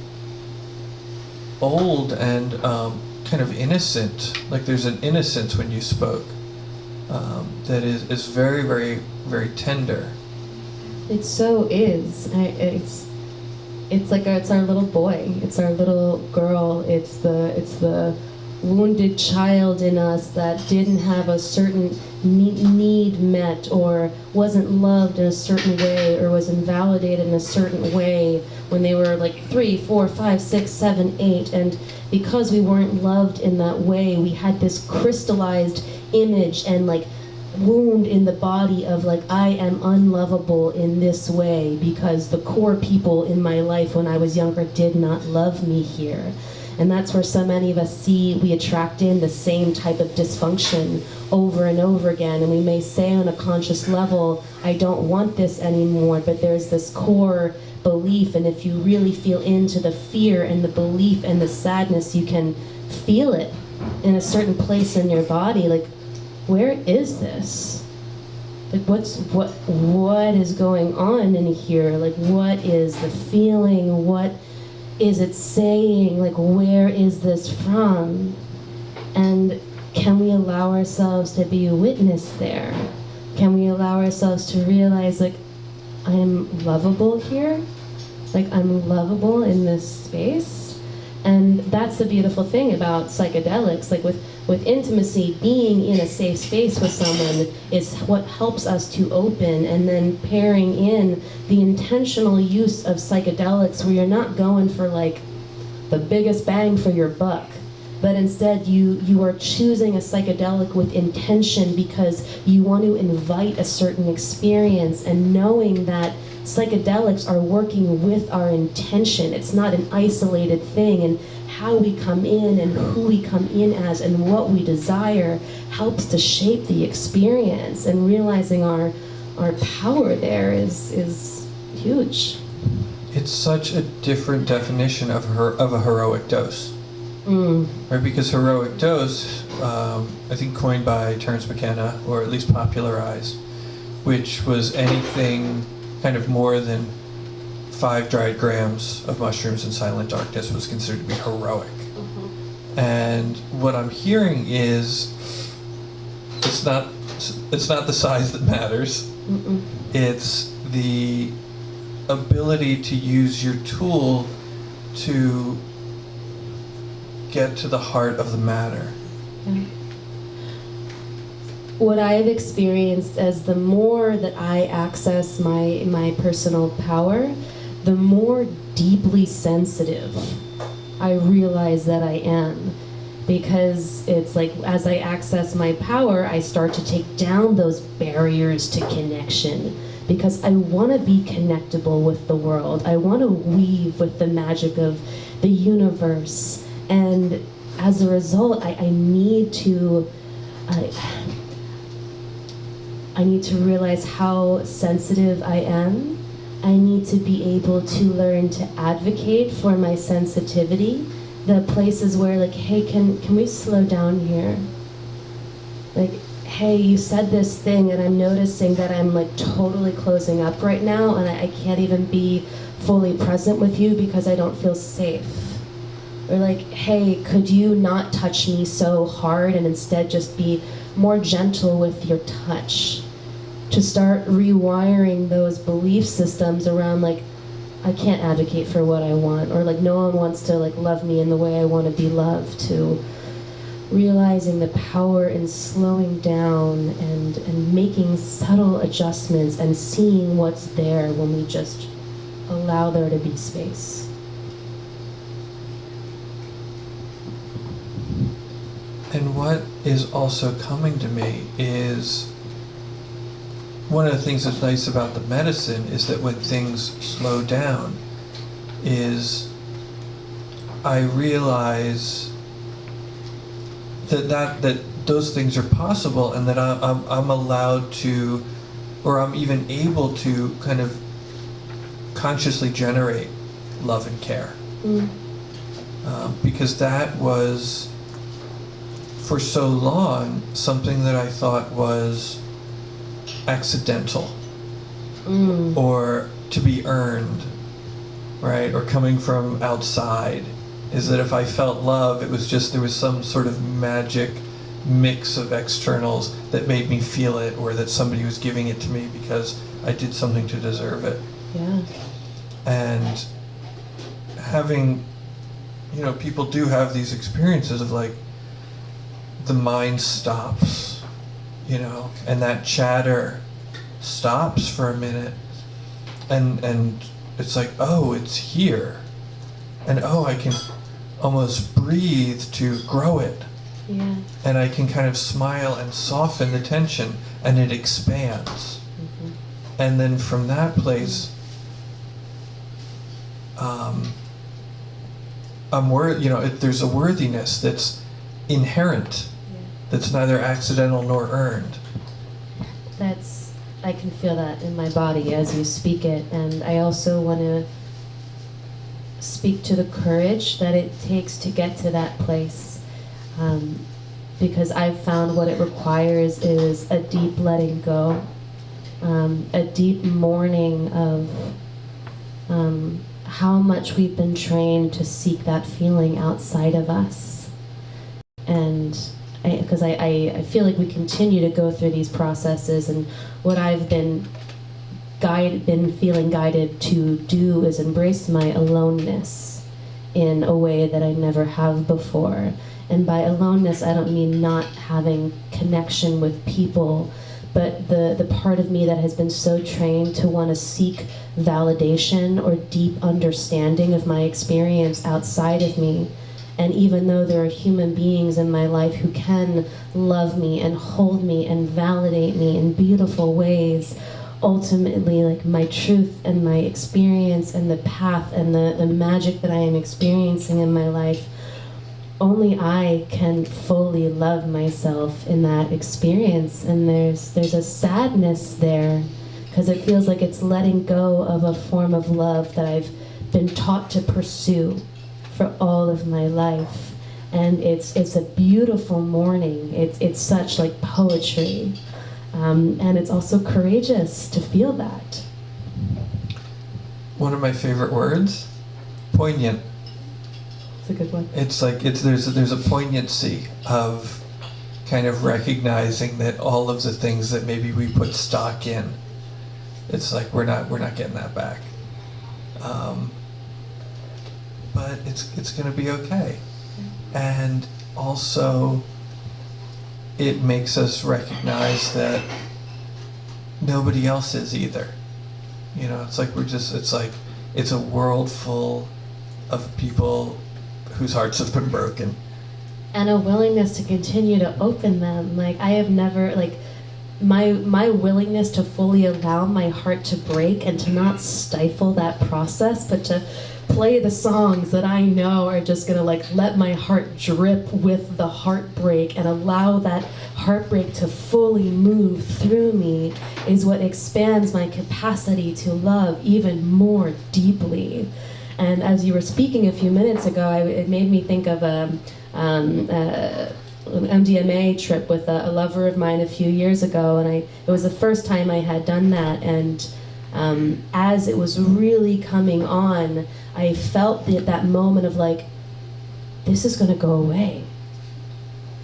old and kind of innocent, like there's an innocence when you spoke that is very, very, very tender. It so is. It's like it's our little boy. It's our little girl. It's the wounded child in us that didn't have a certain need met, or wasn't loved in a certain way, or was invalidated in a certain way when they were like 3, 4, 5, 6, 7, 8, and because we weren't loved in that way, we had this crystallized image and like wound in the body of like, I am unlovable in this way because the core people in my life when I was younger did not love me here. And that's where so many of us we attract in the same type of dysfunction over and over again. And we may say on a conscious level, I don't want this anymore, but there's this core belief. And if you really feel into the fear and the belief and the sadness, you can feel it in a certain place in your body. Like, where is this? Like, what is going on in here? Like, what is the feeling? What is it saying? Like, where is this from? And can we allow ourselves to be a witness there? Can we allow ourselves to realize, like, I'm lovable here? Like, I'm lovable in this space? And that's the beautiful thing about psychedelics. Like, with intimacy, being in a safe space with someone is what helps us to open, and then pairing in the intentional use of psychedelics where you're not going for like the biggest bang for your buck, but instead you are choosing a psychedelic with intention because you want to invite a certain experience, and knowing that psychedelics are working with our intention. It's not an isolated thing, and how we come in and who we come in as and what we desire helps to shape the experience, and realizing our power there is huge. It's such a different definition of a heroic dose. Right? Because heroic dose, I think coined by Terence McKenna, or at least popularized, which was anything kind of more than 5 dried grams of mushrooms in silent darkness was considered to be heroic. And what I'm hearing is it's not the size that matters. It's the ability to use your tool to get to the heart of the matter. What I have experienced as the more that I access my personal power, the more deeply sensitive I realize that I am. Because it's like, as I access my power, I start to take down those barriers to connection. Because I want to be connectable with the world. I want to weave with the magic of the universe. And as a result, I need to realize how sensitive I am. I need to be able to learn to advocate for my sensitivity. The places where, like, hey, can we slow down here? Like, hey, you said this thing and I'm noticing that I'm like totally closing up right now and I can't even be fully present with you because I don't feel safe. Or like, hey, could you not touch me so hard and instead just be more gentle with your touch? To start rewiring those belief systems around like, I can't advocate for what I want, or like no one wants to like love me in the way I want to be loved, to realizing the power in slowing down and making subtle adjustments and seeing what's there when we just allow there to be space. And what is also coming to me is, one of the things that's nice about the medicine is that when things slow down, is I realize that those things are possible, and that I'm allowed to, or I'm even able to kind of consciously generate love and care. Because that was, for so long, something that I thought was accidental, or to be earned, right? Or coming from outside. Is that if I felt love, it was just, there was some sort of magic mix of externals that made me feel it, or that somebody was giving it to me because I did something to deserve it. Yeah. And having, people do have these experiences of like, the mind stops, and that chatter stops for a minute, and it's like, oh, it's here, and oh, I can almost breathe to grow it. Yeah. And I can kind of smile and soften the tension, and it expands. And then from that place, there's a worthiness that's inherent, that's neither accidental nor earned. I can feel that in my body as you speak it, and I also want to speak to the courage that it takes to get to that place, because I've found what it requires is a deep letting go, a deep mourning of how much we've been trained to seek that feeling outside of us. And because I feel like we continue to go through these processes, and what I've been feeling guided to do is embrace my aloneness in a way that I never have before. And by aloneness, I don't mean not having connection with people, but the part of me that has been so trained to want to seek validation or deep understanding of my experience outside of me. And even though there are human beings in my life who can love me and hold me and validate me in beautiful ways, ultimately, like, my truth and my experience and the path and the magic that I am experiencing in my life, only I can fully love myself in that experience. And there's a sadness there, because it feels like it's letting go of a form of love that I've been taught to pursue for all of my life. And it's a beautiful mourning. It's such like poetry, and it's also courageous to feel that. One of my favorite words, poignant. It's a good one. It's like there's a poignancy of kind of recognizing that all of the things that maybe we put stock in, it's like we're not getting that back. But it's going to be okay. And also, it makes us recognize that nobody else is either. It's like It's a world full of people whose hearts have been broken. And a willingness to continue to open them. Like, I have never, like, my willingness to fully allow my heart to break and to not stifle that process, but to play the songs that I know are just gonna like let my heart drip with the heartbreak and allow that heartbreak to fully move through me is what expands my capacity to love even more deeply. And as you were speaking a few minutes ago, it made me think of an MDMA trip with a lover of mine a few years ago, and it was the first time I had done that, and as it was really coming on, I felt that moment of like, this is gonna go away.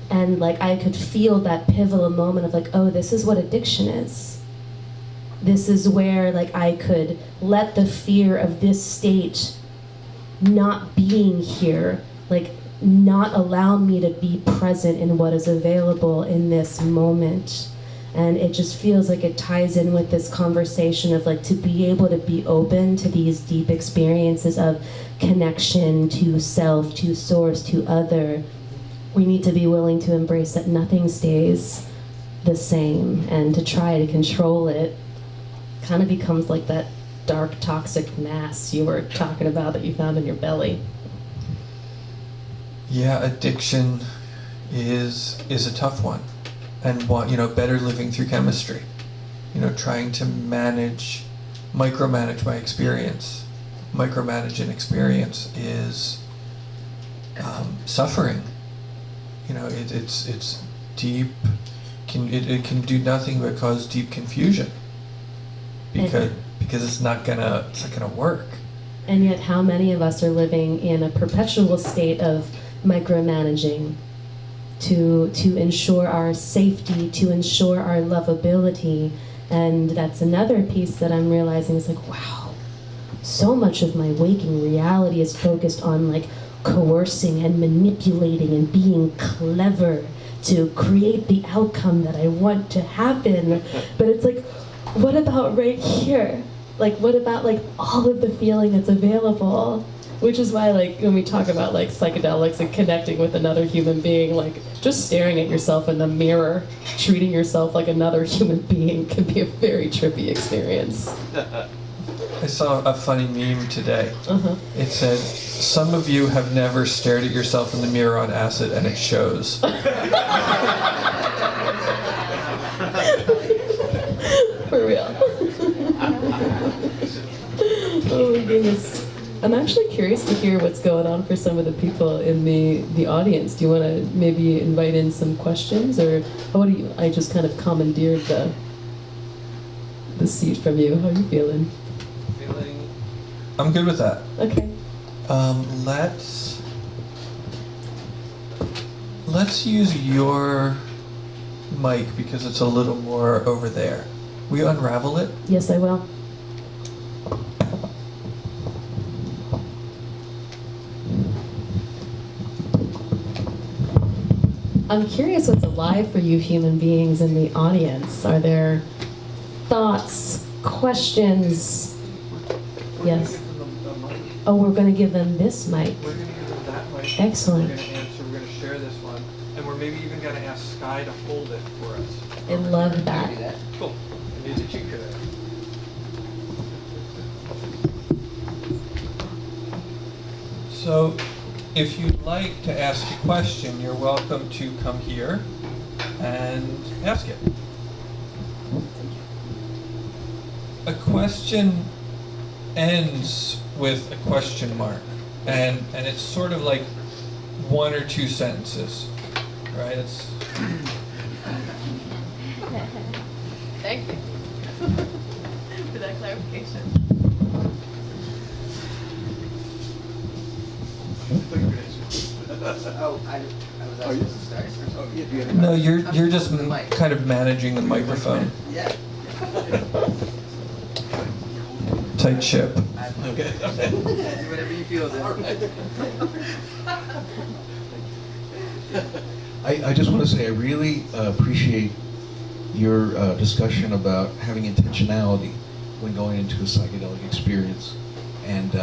And like I could feel that pivotal moment of like, oh, this is what addiction is. This is where like I could let the fear of this state not being here, like not allow me to be present in what is available in this moment. And it just feels like it ties in with this conversation of like to be able to be open to these deep experiences of connection to self, to source, to other. We need to be willing to embrace that nothing stays the same, and to try to control it kind of becomes like that dark toxic mass you were talking about that you found in your belly. Yeah, addiction is a tough one. And better living through chemistry. Trying to micromanage my experience. Micromanage an experience is suffering. It's deep. It can do nothing but cause deep confusion. Because it's not gonna work. And yet, how many of us are living in a perpetual state of micromanaging? To ensure our safety, to ensure our lovability. And that's another piece that I'm realizing is like, wow, so much of my waking reality is focused on like coercing and manipulating and being clever to create the outcome that I want to happen. But it's like, what about right here? Like, what about like all of the feeling that's available? Which is why, like, when we talk about like psychedelics and connecting with another human being, like just staring at yourself in the mirror, treating yourself like another human being can be a very trippy experience. I saw a funny meme today. It said, "Some of you have never stared at yourself in the mirror on acid, and it shows." For real. Oh my goodness. I'm actually curious to hear what's going on for some of the people in the audience. Do you want to maybe invite in some questions, or I just kind of commandeered the seat from you. How are you feeling? I'm good with that. Okay. Let's use your mic because it's a little more over there. Will you unravel it? Yes, I will. I'm curious what's alive for you human beings in the audience. Are there thoughts, questions? Yes. Oh, we're going to give them this mic. We're going to give them that mic. Excellent. We're going to answer. We're going to share this one, and we're maybe even going to ask Sky to hold it for us. I love that. Cool. I knew that you could. So, if you'd like to ask a question, you're welcome to come here and ask it. A question ends with a question mark, and it's sort of like one or two sentences, right? It's Thank you for that clarification. I was supposed to start. Oh, yeah, no, you're just kind of managing the microphone. Yeah. Tight ship. Okay. Whatever you feel. I just want to say I really appreciate your discussion about having intentionality when going into a psychedelic experience. And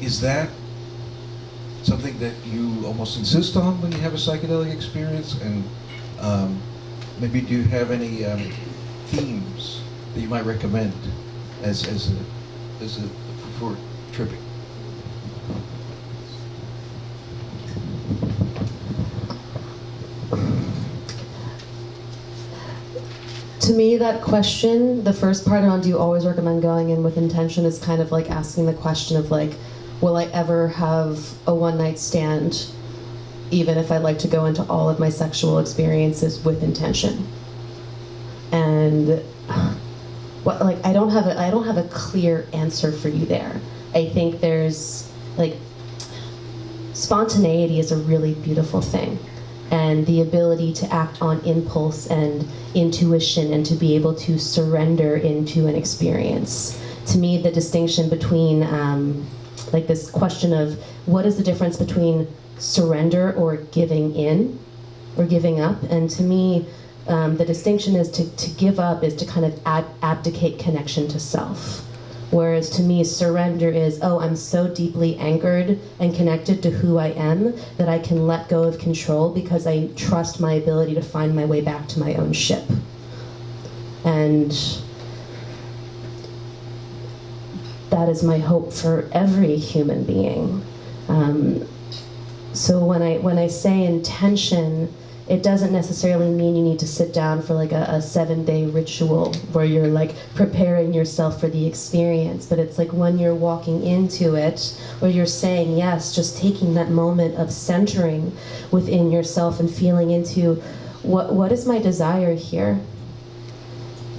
is that something that you almost insist on when you have a psychedelic experience? And maybe do you have any themes that you might recommend as a for tripping? To me, that question, the first part on do you always recommend going in with intention, is kind of like asking the question of like, will I ever have a one-night stand, even if I'd like to go into all of my sexual experiences with intention? And what, like, I don't have a clear answer for you there. I think there's like, spontaneity is a really beautiful thing, and the ability to act on impulse and intuition and to be able to surrender into an experience. To me, the distinction between like this question of what is the difference between surrender or giving in or giving up, and to me the distinction is to give up is to kind of abdicate connection to self. Whereas to me, surrender is, oh, I'm so deeply anchored and connected to who I am that I can let go of control because I trust my ability to find my way back to my own ship. And that is my hope for every human being. So when I say intention, it doesn't necessarily mean you need to sit down for like a 7-day ritual where you're like preparing yourself for the experience, but it's like when you're walking into it or you're saying yes, just taking that moment of centering within yourself and feeling into what is my desire here?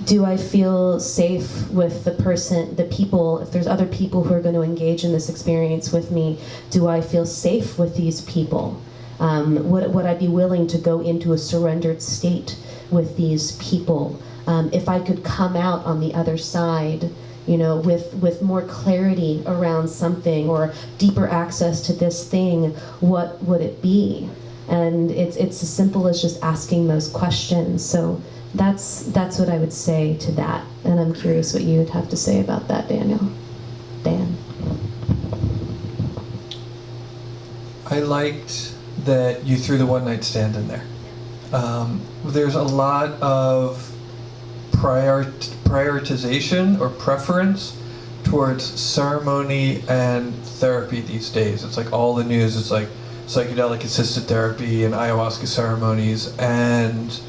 Do I feel safe with the person, the people, if there's other people who are going to engage in this experience with me, do I feel safe with these people? Would I be willing to go into a surrendered state with these people? If I could come out on the other side, you know, with more clarity around something or deeper access to this thing, what would it be? And it's as simple as just asking those questions. So that's what I would say to that. And I'm curious what you would have to say about that, Daniel. Dan. I liked that you threw the one-night stand in there. There's a lot of prioritization or preference towards ceremony and therapy these days. It's like all the news is like psychedelic assisted therapy and ayahuasca ceremonies, and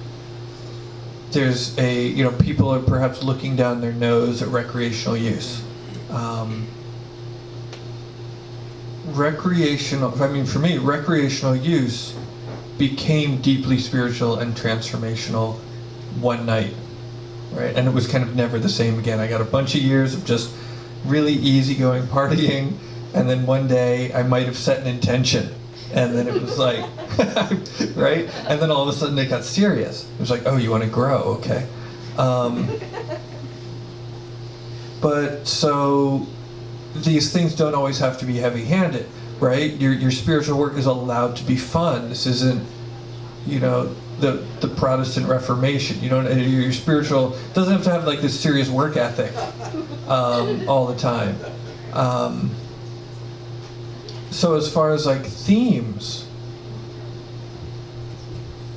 there's people are perhaps looking down their nose at recreational use. For me, recreational use became deeply spiritual and transformational one night, right? And it was kind of never the same again. I got a bunch of years of just really easygoing partying, and then one day I might have set an intention, and then it was like, right? And then all of a sudden it got serious. It was like, oh, you want to grow, okay. But so these things don't always have to be heavy-handed, right? Your spiritual work is allowed to be fun. This isn't, the Protestant Reformation. Your spiritual doesn't have to have like this serious work ethic all the time. So as far as like themes,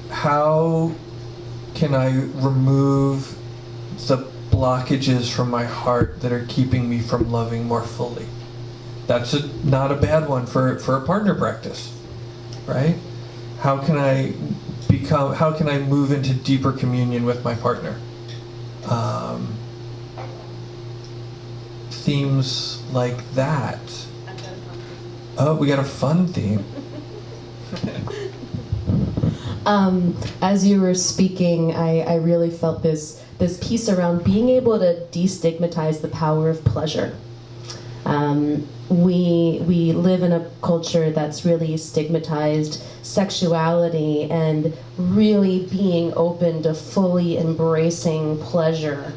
how can I remove the blockages from my heart that are keeping me from loving more fully? That's not a bad one for a partner practice, right? How can I move into deeper communion with my partner? Themes like that. Oh, we got a fun theme. As you were speaking, I really felt this piece around being able to destigmatize the power of pleasure. We live in a culture that's really stigmatized sexuality and really being open to fully embracing pleasure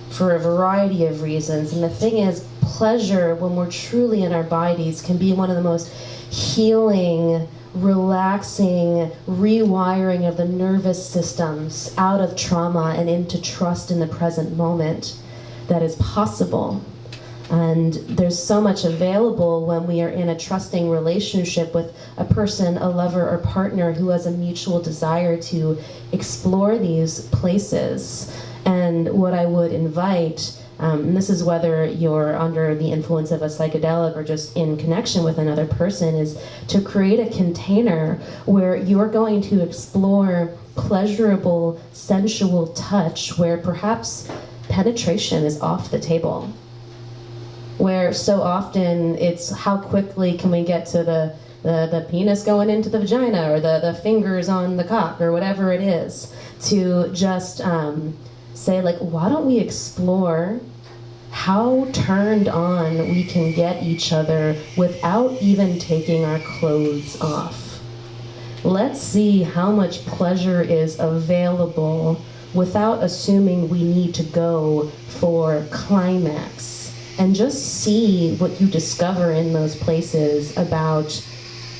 for a variety of reasons. And the thing is, pleasure, when we're truly in our bodies, can be one of the most healing, relaxing rewiring of the nervous systems out of trauma and into trust in the present moment. that is possible. And there's so much available when we are in a trusting relationship with a person, a lover or partner who has a mutual desire to explore these places. And what I would invite, and this is whether you're under the influence of a psychedelic or just in connection with another person, is to create a container where you're going to explore pleasurable, sensual touch, where perhaps penetration is off the table. Where so often it's how quickly can we get to the penis going into the vagina, or the fingers on the cock, or whatever it is, to just say, like, why don't we explore how turned on we can get each other without even taking our clothes off. Let's see how much pleasure is available without assuming we need to go for climax. And just see what you discover in those places about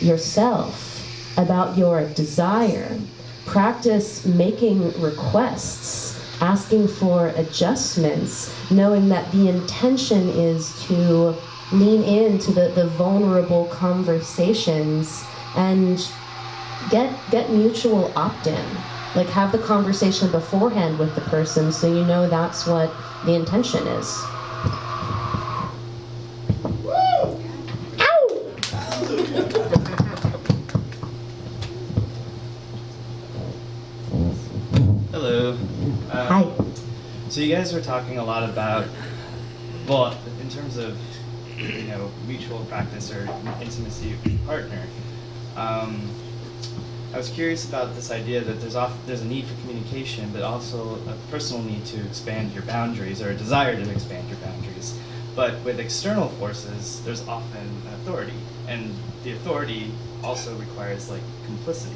yourself, about your desire. Practice making requests, asking for adjustments, knowing that the intention is to lean into the vulnerable conversations and get mutual opt-in. Like, have the conversation beforehand with the person so you know that's what the intention is. Hello. Hi. So you guys were talking a lot about, well, in terms of, mutual practice or intimacy with your partner. I was curious about this idea that there's a need for communication, but also a personal need to expand your boundaries, or a desire to expand your boundaries. But with external forces, there's often an authority, and the authority also requires, like, complicity.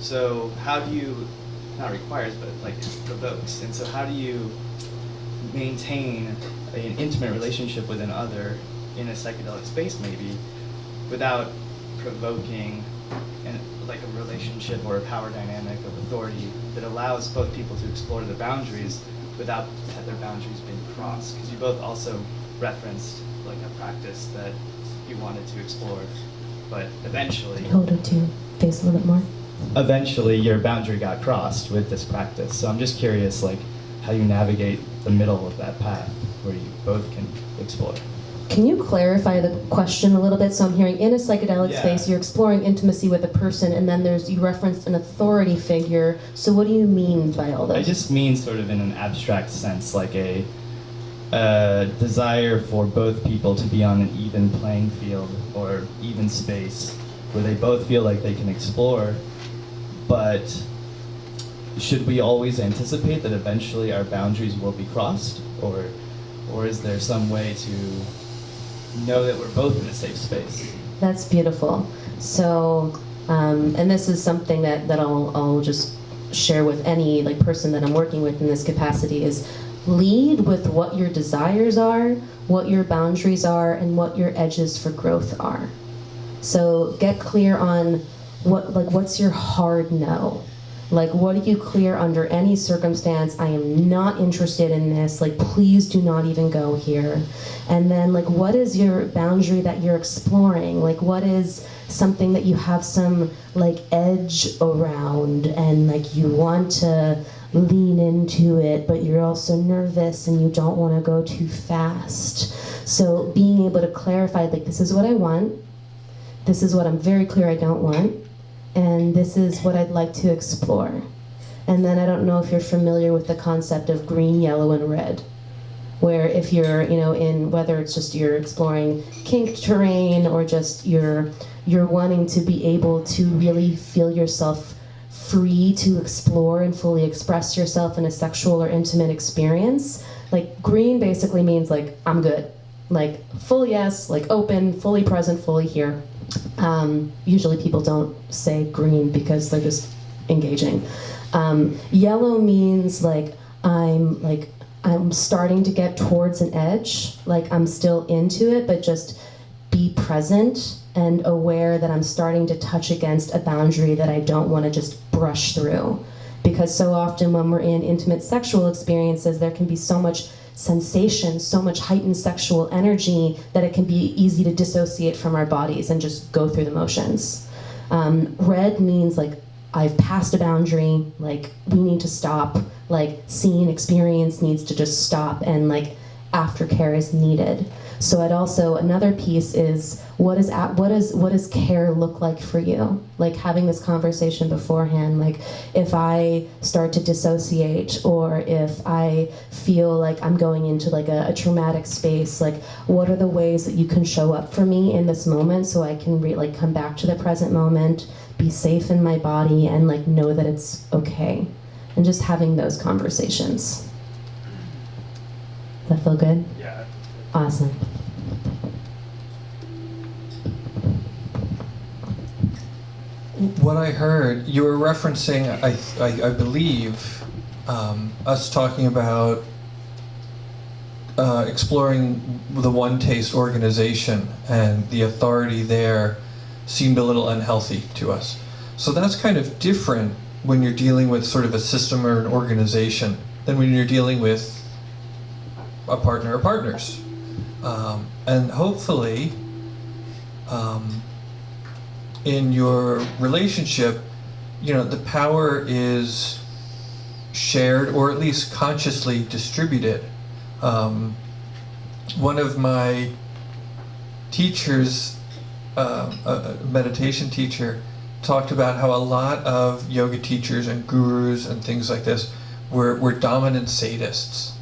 So how do you, not requires, but like provokes, and so how do you maintain an intimate relationship with another in a psychedelic space, maybe, without provoking like a relationship or a power dynamic of authority that allows both people to explore their boundaries without their boundaries being crossed? Because you both also referenced like a practice that you wanted to explore, but eventually... Hold it to face a little bit more. Eventually your boundary got crossed with this practice. So I'm just curious, like, how you navigate the middle of that path where you both can explore. Can you clarify the question a little bit? So I'm hearing in a psychedelic Yeah. space, you're exploring intimacy with a person, and then you referenced an authority figure. So what do you mean by all I this? just mean sort of in an abstract sense, like a desire for both people to be on an even playing field or even space where they both feel like they can explore. But should we always anticipate that eventually our boundaries will be crossed? Or is there some way to know that we're both in a safe space? That's beautiful. So, and this is something that I'll just share with any like person that I'm working with in this capacity, is lead with what your desires are, what your boundaries are, and what your edges for growth are. So get clear on what's your hard no? Like, what are you clear under any circumstance? I am not interested in this. Like, please do not even go here. And then, like, what is your boundary that you're exploring? Like, what is something that you have some, like, edge around and, like, you want to lean into it, but you're also nervous and you don't want to go too fast. So being able to clarify, like, this is what I want. This is what I'm very clear I don't want. And this is what I'd like to explore. And then I don't know if you're familiar with the concept of green, yellow, and red, where if you're, in whether it's just you're exploring kink terrain or just you're wanting to be able to really feel yourself free to explore and fully express yourself in a sexual or intimate experience, like green basically means like, I'm good. Like full yes, like open, fully present, fully here. Usually people don't say green because they're just engaging. Yellow means I'm starting to get towards an edge, like I'm still into it, but just be present and aware that I'm starting to touch against a boundary that I don't want to just brush through. Because so often when we're in intimate sexual experiences, there can be so much sensation, so much heightened sexual energy that it can be easy to dissociate from our bodies and just go through the motions. Red means like, I've passed a boundary, like we need to stop, like scene, experience needs to just stop, and like aftercare is needed. So I'd also, another piece is, what does care look like for you? Like having this conversation beforehand, like if I start to dissociate, or if I feel like I'm going into like a traumatic space, like what are the ways that you can show up for me in this moment so I can like come back to the present moment, be safe in my body, and like know that it's okay. And just having those conversations. Does that feel good? Yeah. Awesome. What I heard, you were referencing, I believe, us talking about exploring the One Taste organization, and the authority there seemed a little unhealthy to us. So that's kind of different when you're dealing with sort of a system or an organization than when you're dealing with a partner or partners. And hopefully, in your relationship, you know, the power is shared, or at least consciously distributed. One of my teachers, a meditation teacher, talked about how a lot of yoga teachers and gurus and things like this were dominant sadists.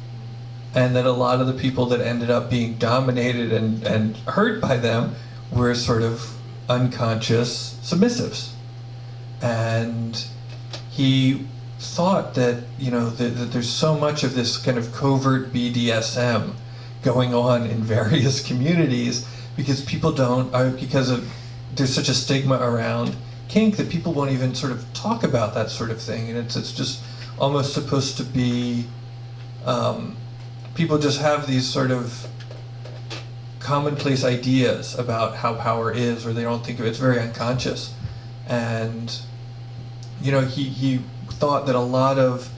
And that a lot of the people that ended up being dominated and hurt by them were sort of unconscious submissives. And he thought that, you know, that there's so much of this kind of covert BDSM going on in various communities because people don't, because of, there's such a stigma around kink that people won't even sort of talk about that sort of thing. And it's just almost supposed to be, people just have these sort of commonplace ideas about how power is, or they don't think of it. It's very unconscious. And, you know, he thought that a lot of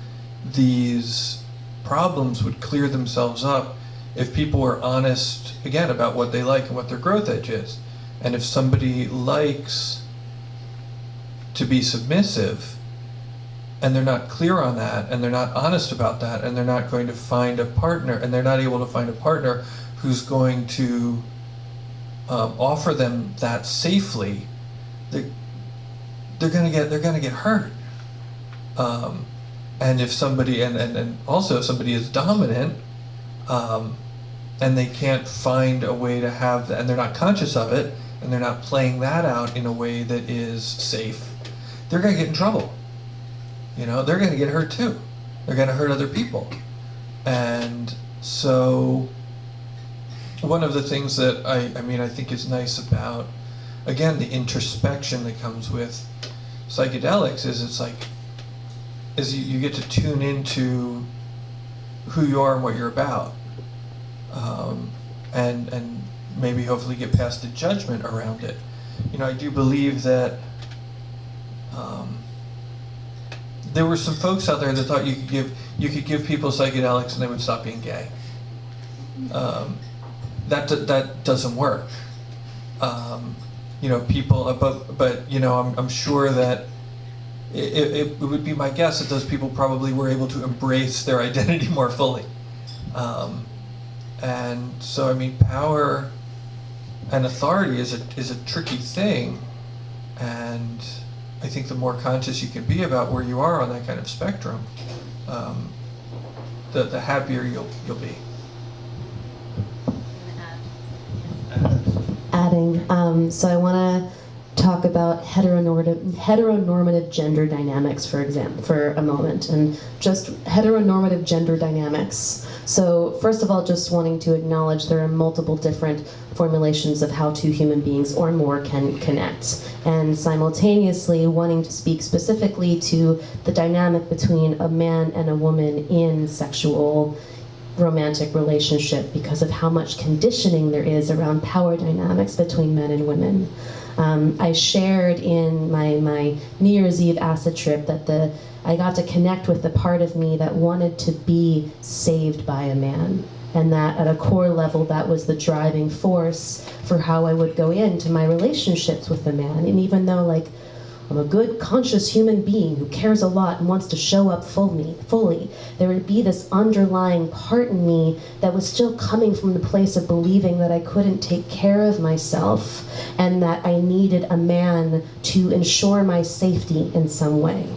these problems would clear themselves up if people were honest, again, about what they like and what their growth edge is. And if somebody likes to be submissive, and they're not clear on that, and they're not honest about that, and they're not going to find a partner, and they're not able to find a partner who's going to offer them that safely, they're gonna get hurt. And if somebody, and also if somebody is dominant, and they can't find a way to have that, and they're not conscious of it, and they're not playing that out in a way that is safe, they're gonna get in trouble. You know, they're going to get hurt too. They're going to hurt other people. And so one of the things that I think is nice about, again, the introspection that comes with psychedelics is you get to tune into who you are and what you're about. And maybe hopefully get past the judgment around it. You know, I do believe that there were some folks out there that thought you could give people psychedelics and they would stop being gay. That doesn't work. You know, people, but you know, I'm sure that it would be my guess that those people probably were able to embrace their identity more fully. And so, I mean, power and authority is a tricky thing, and I think the more conscious you can be about where you are on that kind of spectrum, the happier you'll be. Adding, so I want to talk about heteronormative gender dynamics, for a moment, and just heteronormative gender dynamics. So first of all, just wanting to acknowledge there are multiple different formulations of how two human beings or more can connect, and simultaneously wanting to speak specifically to the dynamic between a man and a woman in sexual romantic relationship because of how much conditioning there is around power dynamics between men and women. I shared in my New Year's Eve acid trip that I got to connect with the part of me that wanted to be saved by a man. And that at a core level, that was the driving force for how I would go into my relationships with a man. And even though, like, I'm a good, conscious human being who cares a lot and wants to show up fully, there would be this underlying part in me that was still coming from the place of believing that I couldn't take care of myself and that I needed a man to ensure my safety in some way.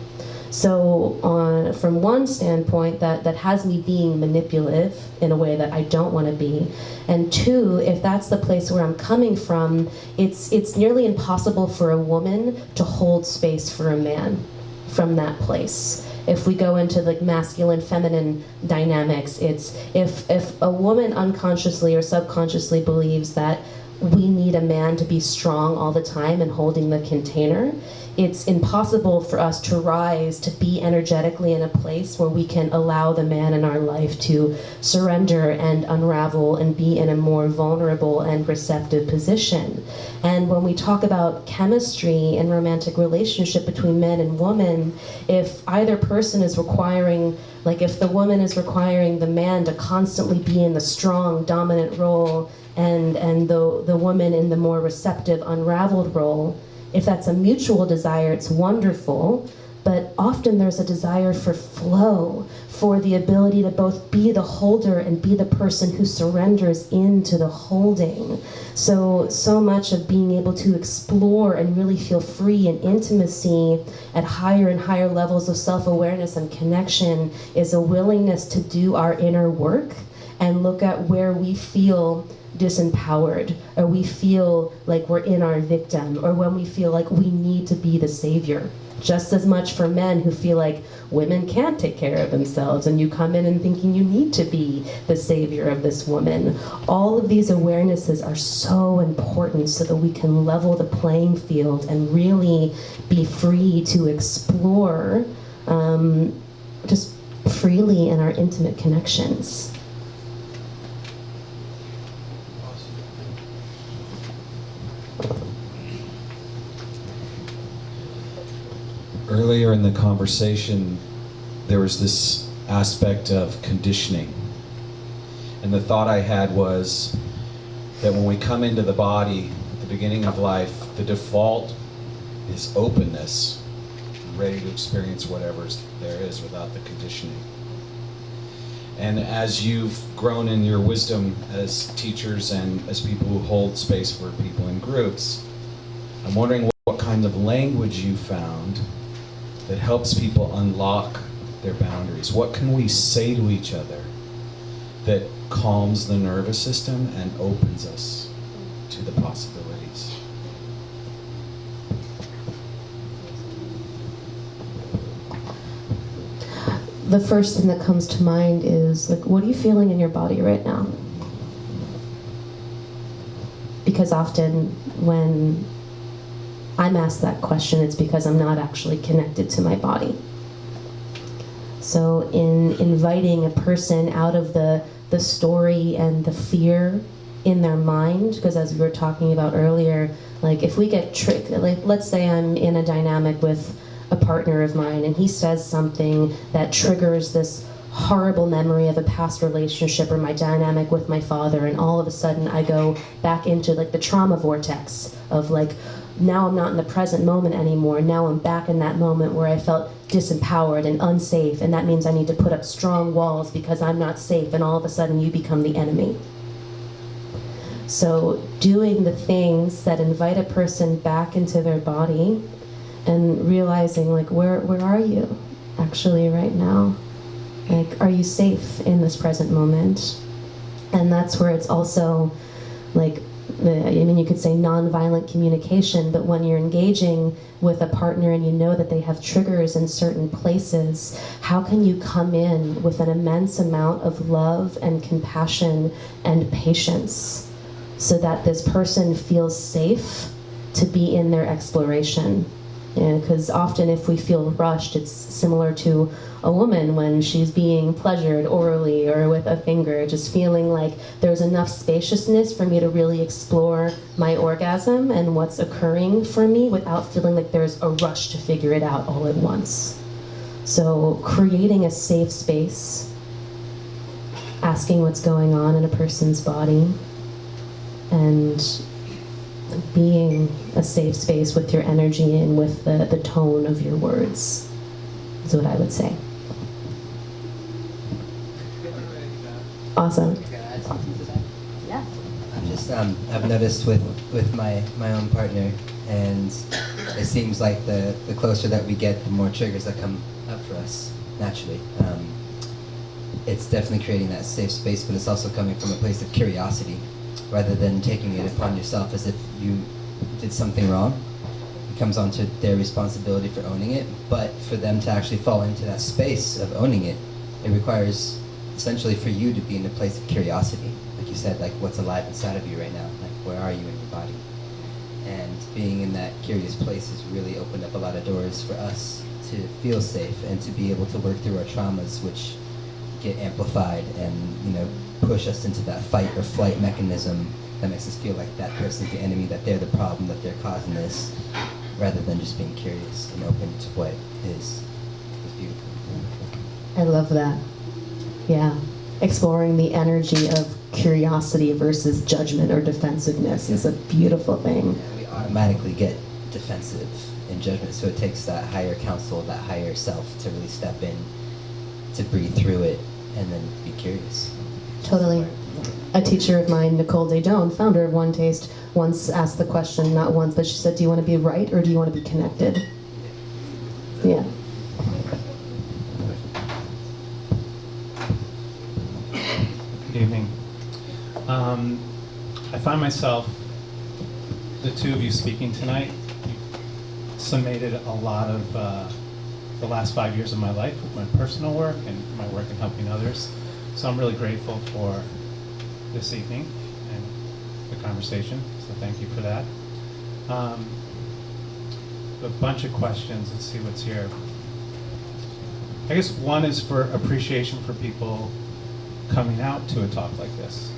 So from one standpoint, that has me being manipulative in a way that I don't want to be. And two, if that's the place where I'm coming from, it's nearly impossible for a woman to hold space for a man from that place. If we go into like masculine, feminine dynamics, it's if a woman unconsciously or subconsciously believes that we need a man to be strong all the time and holding the container, it's impossible for us to rise, to be energetically in a place where we can allow the man in our life to surrender and unravel and be in a more vulnerable and receptive position. And when we talk about chemistry and romantic relationship between men and women, if either person is requiring, like if the woman is requiring the man to constantly be in the strong, dominant role, and the woman in the more receptive, unraveled role, if that's a mutual desire, it's wonderful, but often there's a desire for flow, for the ability to both be the holder and be the person who surrenders into the holding. So much of being able to explore and really feel free in intimacy at higher and higher levels of self-awareness and connection is a willingness to do our inner work and look at where we feel disempowered, or we feel like we're in our victim, or when we feel like we need to be the savior. Just as much for men who feel like women can't take care of themselves, and you come in and thinking you need to be the savior of this woman. All of these awarenesses are so important so that we can level the playing field and really be free to explore just freely in our intimate connections. Earlier in the conversation, there was this aspect of conditioning. And the thought I had was that when we come into the body at the beginning of life, the default is openness, ready to experience whatever there is without the conditioning. And as you've grown in your wisdom as teachers and as people who hold space for people in groups, I'm wondering what kind of language you found that helps people unlock their boundaries. What can we say to each other that calms the nervous system and opens us to the possibilities? The first thing that comes to mind is, like, what are you feeling in your body right now? Because often when I'm asked that question, it's because I'm not actually connected to my body. So in inviting a person out of the story and the fear in their mind, because as we were talking about earlier, like if we get tricked, like let's say I'm in a dynamic with a partner of mine and he says something that triggers this horrible memory of a past relationship or my dynamic with my father, and all of a sudden I go back into like the trauma vortex of like, now I'm not in the present moment anymore. Now I'm back in that moment where I felt disempowered and unsafe, and that means I need to put up strong walls because I'm not safe, and all of a sudden you become the enemy. So doing the things that invite a person back into their body and realizing, like, where are you actually right now? Like, are you safe in this present moment? And that's where it's also like, you could say nonviolent communication, but when you're engaging with a partner and you know that they have triggers in certain places, how can you come in with an immense amount of love and compassion and patience so that this person feels safe to be in their exploration? Because often if we feel rushed, it's similar to a woman when she's being pleasured orally or with a finger, just feeling like there's enough spaciousness for me to really explore my orgasm and what's occurring for me without feeling like there's a rush to figure it out all at once. So creating a safe space asking what's going on in a person's body and being a safe space with your energy and with the tone of your words is what I would say. Awesome. Yeah. I'm just I've noticed with my own partner, and it seems like the closer that we get, the more triggers that come up for us naturally. It's definitely creating that safe space, but it's also coming from a place of curiosity, rather than taking it upon yourself as if you did something wrong. It comes onto their responsibility for owning it, but for them to actually fall into that space of owning it, it requires essentially for you to be in a place of curiosity. Like you said, like what's alive inside of you right now? Like where are you in your body? And being in that curious place has really opened up a lot of doors for us to feel safe and to be able to work through our traumas, which get amplified and, you know, push us into that fight or flight mechanism that makes us feel like that person's the enemy, that they're the problem, that they're causing this, rather than just being curious and open to what is beautiful. I love that. Yeah. Exploring the energy of curiosity versus judgment or defensiveness is a beautiful thing. Yeah, we automatically get defensive in judgment, so it takes that higher counsel, that higher self to really step in, to breathe through it, and then be curious. Totally. A teacher of mine, Nicole Desdone, founder of One Taste, once asked the question, not once, but she said, do you want to be right or do you want to be connected? Yeah. Good evening. I find myself, the two of you speaking tonight, you summated a lot of the last 5 years of my life with my personal work and my work in helping others. So I'm really grateful for this evening and the conversation, so thank you for that. A bunch of questions, let's see what's here. I guess one is for appreciation for people coming out to a talk like this.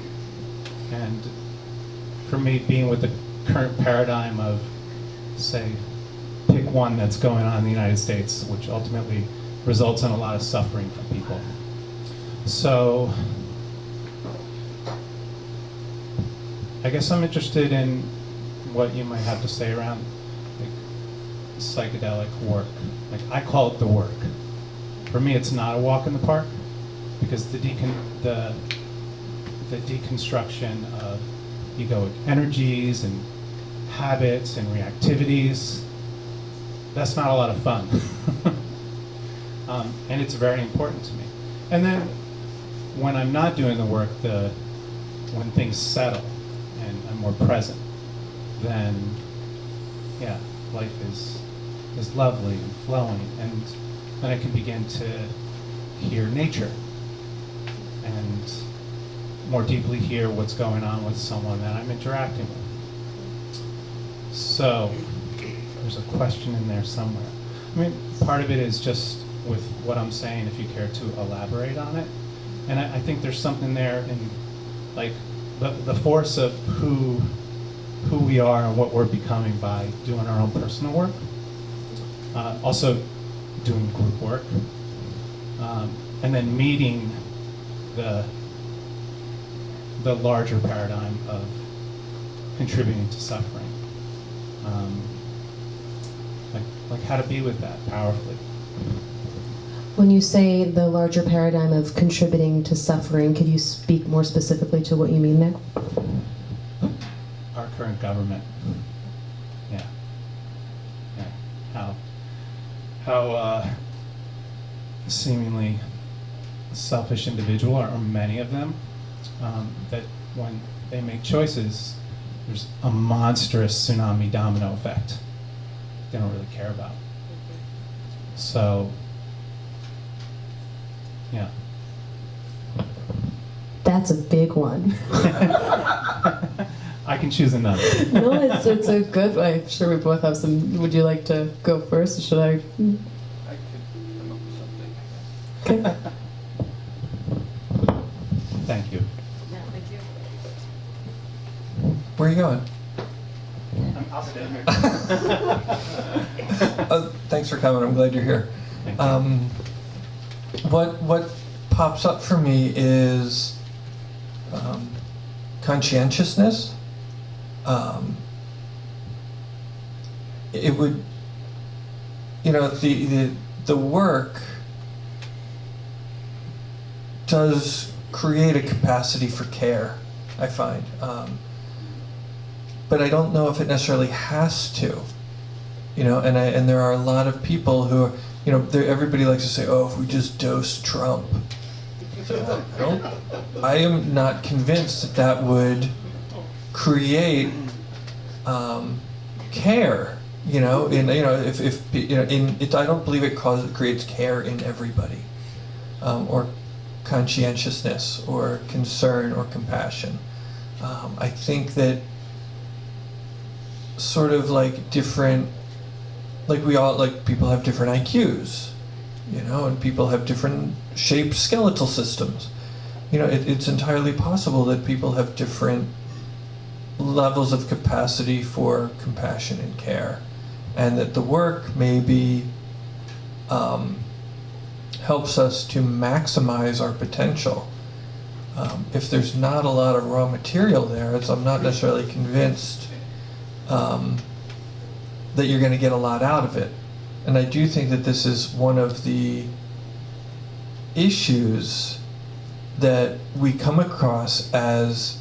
And for me, being with the current paradigm of, say, pick one that's going on in the United States, which ultimately results in a lot of suffering for people. So, I guess I'm interested in what you might have to say around like, psychedelic work. Like, I call it the work. For me, it's not a walk in the park, because the deconstruction of egoic energies and habits and reactivities, that's not a lot of fun. And it's very important to me. And then when I'm not doing the work, when things settle and I'm more present, then yeah, life is lovely and flowing, and then I can begin to hear nature and more deeply hear what's going on with someone that I'm interacting with. So there's a question in there somewhere. I mean, part of it is just with what I'm saying, if you care to elaborate on it. And I think there's something there in like the force of who we are and what we're becoming by doing our own personal work. Also doing group work. And then meeting the larger paradigm of contributing to suffering. Like how to be with that powerfully. When you say the larger paradigm of contributing to suffering, could you speak more specifically to what you mean there? Our current government. Yeah. Yeah. How seemingly selfish individual, or many of them, that when they make choices, there's a monstrous tsunami domino effect they don't really care about. So, yeah. That's a big one. I can choose another. No, it's a good one. I'm sure we both have some. Would you like to go first, or should I? I could come up with something, I guess. Okay. Thank you. Where are you going? I'll stay here. Thanks for coming. I'm glad you're here. Thank you. What pops up for me is conscientiousness. It would, the work does create a capacity for care, I find. But I don't know if it necessarily has to, and there are a lot of people who are, everybody likes to say, oh, if we just dose Trump. So I am not convinced that would create care, I don't believe it creates care in everybody, or conscientiousness, or concern, or compassion. I think that sort of like different, people have different IQs, and people have different shaped skeletal systems. It's entirely possible that people have different levels of capacity for compassion and care, and that the work maybe helps us to maximize our potential. If there's not a lot of raw material there, I'm not necessarily convinced that you're going to get a lot out of it. And I do think that this is one of the issues that we come across as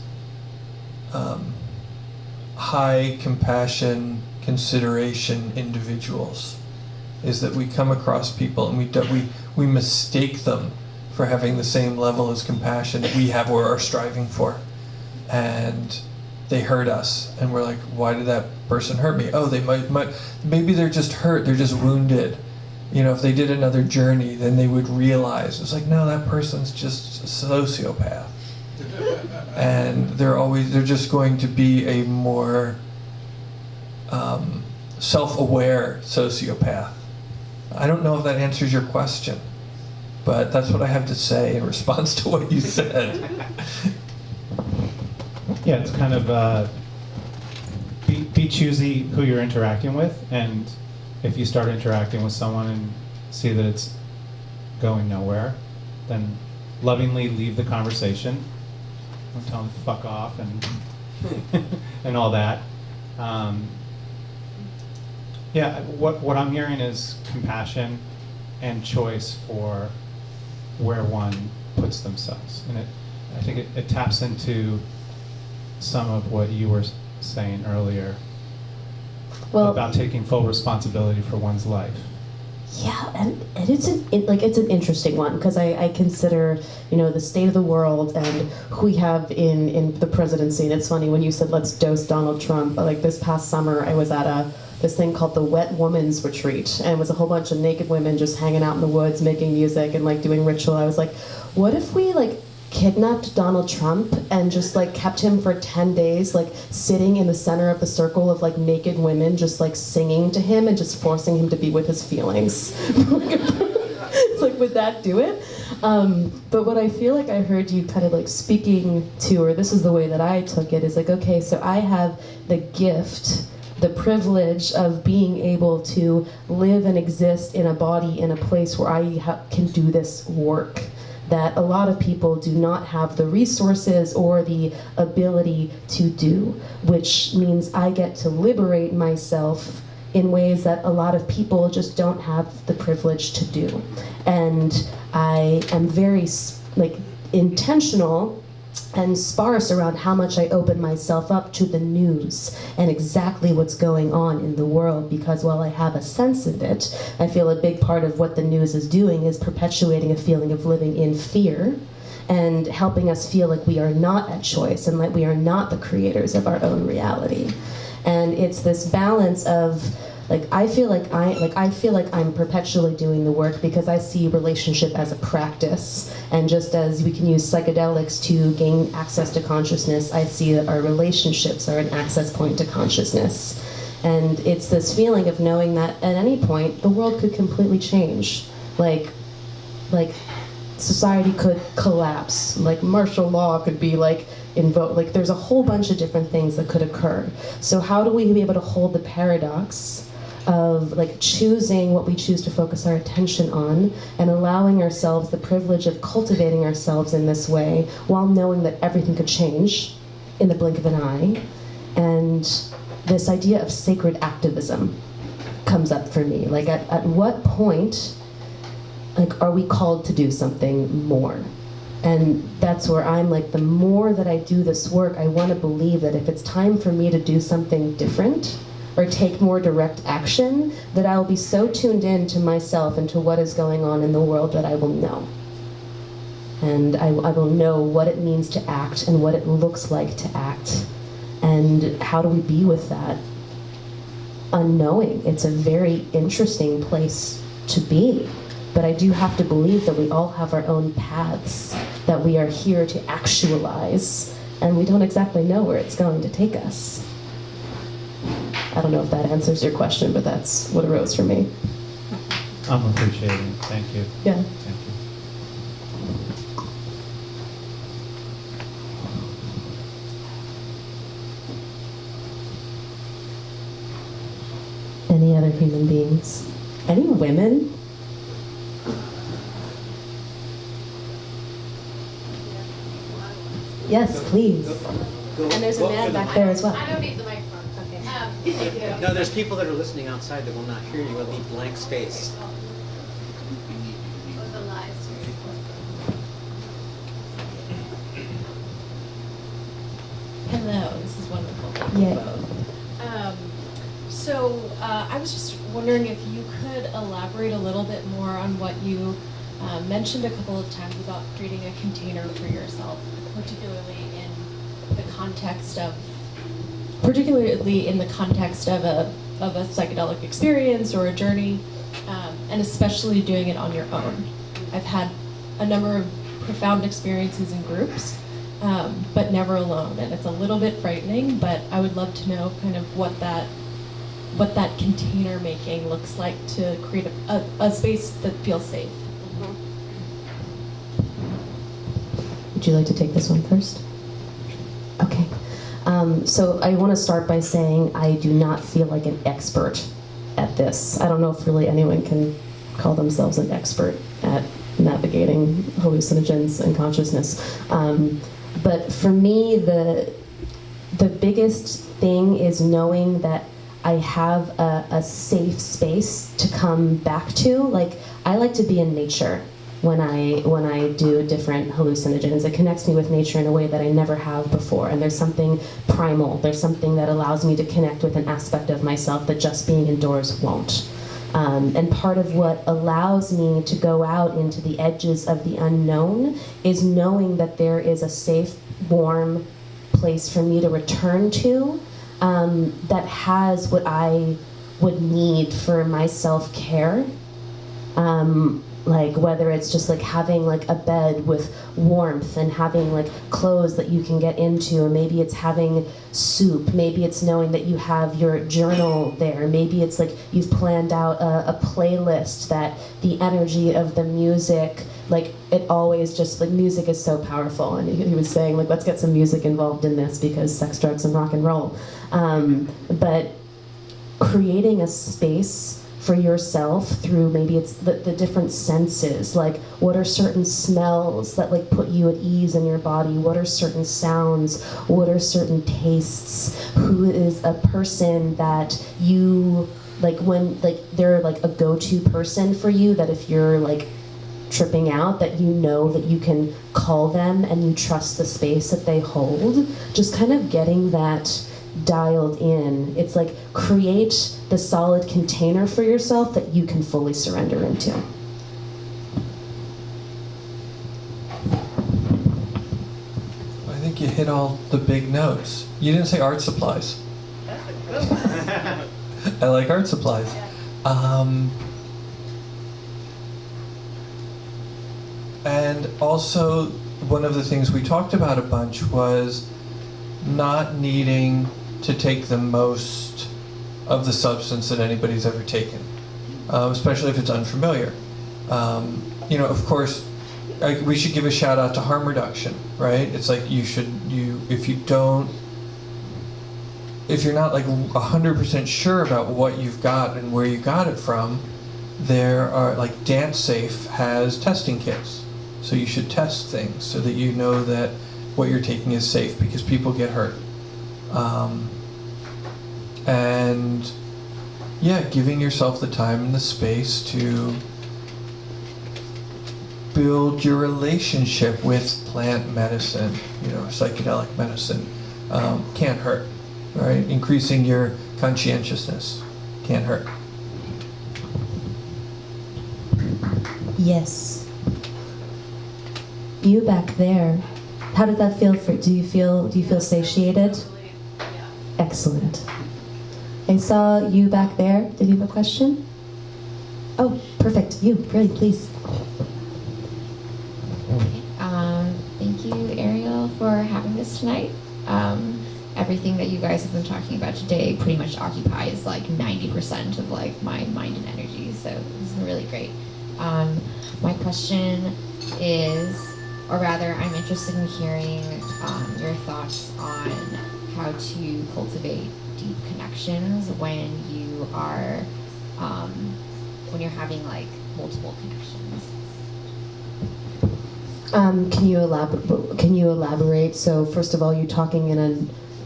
high compassion, consideration individuals, is that we come across people and we mistake them for having the same level of compassion that we have or are striving for. And they hurt us, and we're like, why did that person hurt me? Oh, they maybe they're just hurt, they're just wounded. If they did another journey, then they would realize. It's like, no, that person's just a sociopath. And they're just going to be a more self-aware sociopath. I don't know if that answers your question, but that's what I have to say in response to what you said. Yeah, it's kind of be choosy who you're interacting with, and if you start interacting with someone and see that it's going nowhere, then lovingly leave the conversation. Don't tell them to fuck off and and all that. What I'm hearing is compassion and choice for where one puts themselves, and I think it taps into some of what you were saying earlier about taking full responsibility for one's life. Yeah, and it's an interesting one, because I consider, the state of the world and who we have in the presidency. And it's funny when you said let's dose Donald Trump. Like this past summer, I was at this thing called the Wet Woman's Retreat, and it was a whole bunch of naked women just hanging out in the woods, making music and doing ritual. I was like, what if we kidnapped Donald Trump and just kept him for 10 days, sitting in the center of the circle of naked women, just singing to him and just forcing him to be with his feelings. It's would that do it? But what I feel I heard you kind of speaking to, or this is the way that I took it, is okay, so I have the gift, the privilege of being able to live and exist in a body, in a place where I can do this work that a lot of people do not have the resources or the ability to do, which means I get to liberate myself in ways that a lot of people just don't have the privilege to do. And I am very intentional and sparse around how much I open myself up to the news and exactly what's going on in the world, because while I have a sense of it, I feel a big part of what the news is doing is perpetuating a feeling of living in fear and helping us feel we are not at choice and we are not the creators of our own reality. And it's this balance of I feel like I'm perpetually doing the work because I see relationship as a practice, and just as we can use psychedelics to gain access to consciousness, I see that our relationships are an access point to consciousness. And it's this feeling of knowing that at any point the world could completely change. Society could collapse, martial law could be invoked, there's a whole bunch of different things that could occur. So how do we be able to hold the paradox of like choosing what we choose to focus our attention on and allowing ourselves the privilege of cultivating ourselves in this way while knowing that everything could change in the blink of an eye. And this idea of sacred activism comes up for me. Like at what point, like, are we called to do something more? And that's where I'm like, the more that I do this work, I want to believe that if it's time for me to do something different or take more direct action, that I will be so tuned in to myself and to what is going on in the world that I will know. And I will know what it means to act and what it looks like to act. And how do we be with that unknowing? It's a very interesting place to be. But I do have to believe that we all have our own paths that we are here to actualize, and we don't exactly know where it's going to take us. I don't know if that answers your question, but that's what arose for me. I'm appreciating. Thank you. Yeah. Thank you. Any other human beings? Any women? Yes, please. And there's a man back there as well. I don't need the microphone. Okay. Thank you. No, there's people that are listening outside that will not hear you. It'll be blank space. Oh, the live stream. Hello, this is wonderful. Thank you Yay. both. I was just wondering if you could elaborate a little bit more on what you mentioned a couple of times about creating a container for yourself, particularly in the context of a psychedelic experience or a journey, and especially doing it on your own. I've had a number of profound experiences in groups, but never alone, and it's a little bit frightening, but I would love to know kind of what that container making looks like to create a space that feels safe. Would you like to take this one first? Okay. So I want to start by saying I do not feel like an expert at this. I don't know if really anyone can call themselves an expert at navigating hallucinogens and consciousness. But for me, the biggest thing is knowing that I have a safe space to come back to. Like, I like to be in nature when I do different hallucinogens. It connects me with nature in a way that I never have before. And there's something primal. There's something that allows me to connect with an aspect of myself that just being indoors won't. And part of what allows me to go out into the edges of the unknown is knowing that there is a safe, warm place for me to return to that has what I would need for my self-care. Like whether it's just like having like a bed with warmth and having like clothes that you can get into, maybe it's having soup, maybe it's knowing that you have your journal there, maybe it's like you've planned out a playlist that the energy of the music, like it always just, like music is so powerful, and he was saying like let's get some music involved in this because sex, drugs, and rock and roll. But creating a space for yourself through maybe it's the different senses, like what are certain smells that like put you at ease in your body, what are certain sounds, what are certain tastes, who is a person that you like when like they're like a go-to person for you, that if you're like tripping out that you know that you can call them and you trust the space that they hold. Just kind of getting that dialed in. It's like create the solid container for yourself that you can fully surrender into. I think you hit all the big notes. You didn't say art supplies. That's a good one. I like art supplies. And also, one of the things we talked about a bunch was not needing to take the most of the substance that anybody's ever taken, especially if it's unfamiliar. Of course, we should give a shout out to harm reduction, right? It's like if if you're not like 100% sure about what you've got and where you got it from, there are like Dance Safe has testing kits. So you should test things so that you know that what you're taking is safe, because people get hurt. And yeah, giving yourself the time and the space to build your relationship with plant medicine, psychedelic medicine, can't hurt, right? Increasing your conscientiousness can't hurt. Yes. You back there, how did that feel for? Do you feel satiated? Excellent. I saw you back there. Did you have a question? Oh, perfect. You, really, please. Thank you, Ariel, for having this tonight. Everything that you guys have been talking about today pretty much occupies like 90% of like my mind and energy, so this is really great. My question is, or rather, I'm interested in hearing your thoughts on how to cultivate deep connections when you are, when you're having like multiple connections. Can you elaborate? So first of all, you're talking in a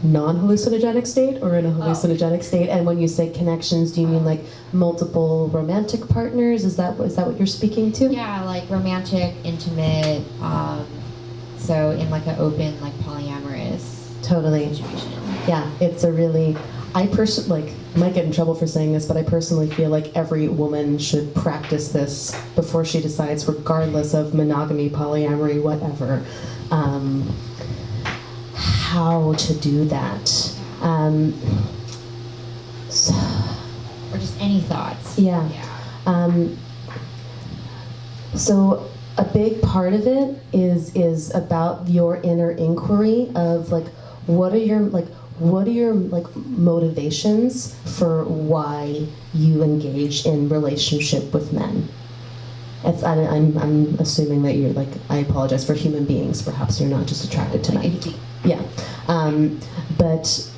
non-hallucinogenic state or in a hallucinogenic state? And when you say connections, do you mean like multiple romantic partners? Is that what you're speaking to? Yeah, like romantic, intimate, so in like an open, like polyamorous Totally. situation. Yeah, it's a really, I might get in trouble for saying this, but I personally feel like every woman should practice this before she decides, regardless of monogamy, polyamory, whatever, how to do that. So, Or just any thoughts. yeah. Yeah. So a big part of it is about your inner inquiry of like, what are your motivations for why you engage in relationship with men? I'm assuming that you're like, I apologize, for human beings, perhaps you're not just attracted to men. Yeah, but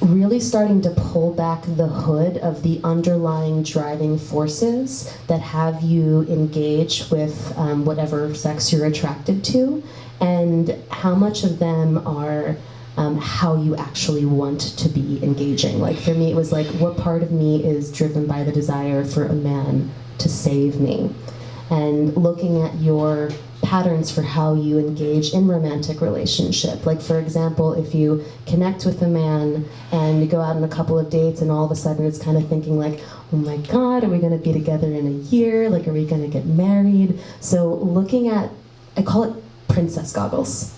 really starting to pull back the hood of the underlying driving forces that have you engage with whatever sex you're attracted to, and how much of them are how you actually want to be engaging. Like for me, it was like, what part of me is driven by the desire for a man to save me? And looking at your patterns for how you engage in romantic relationship. Like for example, if you connect with a man and you go out on a couple of dates and all of a sudden it's kind of thinking like, oh my God, are we gonna be together in a year? Like, are we gonna get married? So looking at, I call it princess goggles.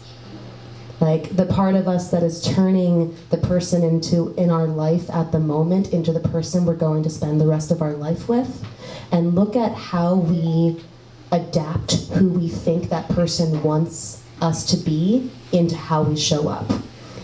Like the part of us that is turning the person in our life at the moment into the person we're going to spend the rest of our life with, and look at how we adapt who we think that person wants us to be into how we show up.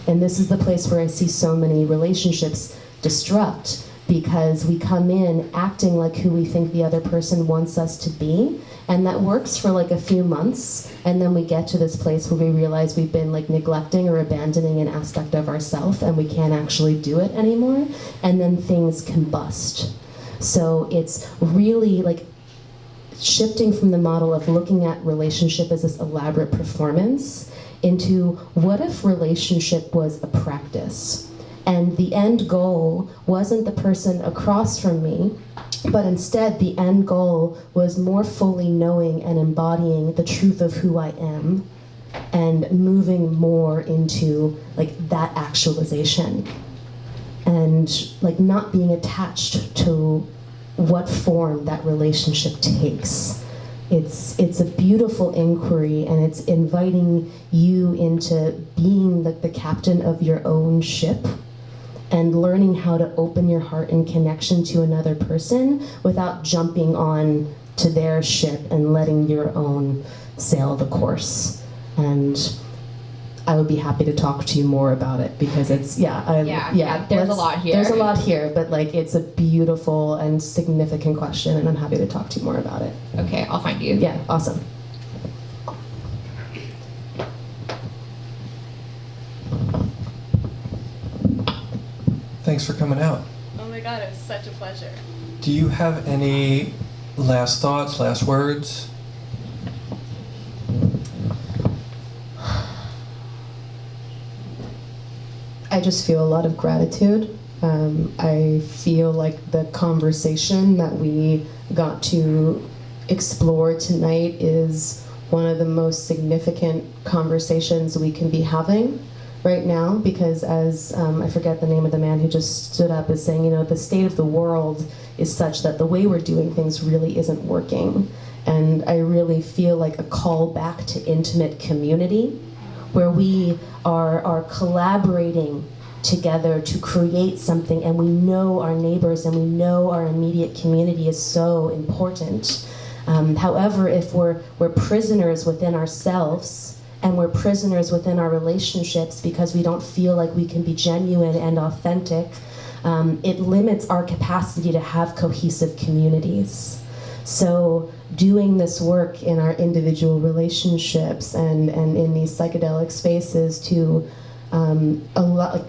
And this is the place where I see so many relationships destruct, because we come in acting like who we think the other person wants us to be, and that works for like a few months, and then we get to this place where we realize we've been like neglecting or abandoning an aspect of ourselves and we can't actually do it anymore, and then things combust. So it's really like shifting from the model of looking at relationship as this elaborate performance into, what if relationship was a practice? And the end goal wasn't the person across from me, but instead the end goal was more fully knowing and embodying the truth of who I am and moving more into like that actualization, and like not being attached to what form that relationship takes. It's a beautiful inquiry, and it's inviting you into being like the captain of your own ship and learning how to open your heart in connection to another person without jumping on to their ship and letting your own sail the course. And I would be happy to talk to you more about it, because it's, there's a lot here. There's a lot here, but like it's a beautiful and significant question, and I'm happy to talk to you more about it. Okay, I'll find you. Yeah, awesome. thanks for coming out. Oh my God, it was such a pleasure. Do you have any last thoughts, last words? I just feel a lot of gratitude. I feel like the conversation that we got to explore tonight is one of the most significant conversations we can be having right now, because as I forget the name of the man who just stood up, is saying, you know, the state of the world is such that the way we're doing things really isn't working. And I really feel like a call back to intimate community, where we are collaborating together to create something, and we know our neighbors and we know our immediate community is so important. However, if we're prisoners within ourselves, and we're prisoners within our relationships because we don't feel like we can be genuine and authentic, it limits our capacity to have cohesive communities. So doing this work in our individual relationships and in these psychedelic spaces to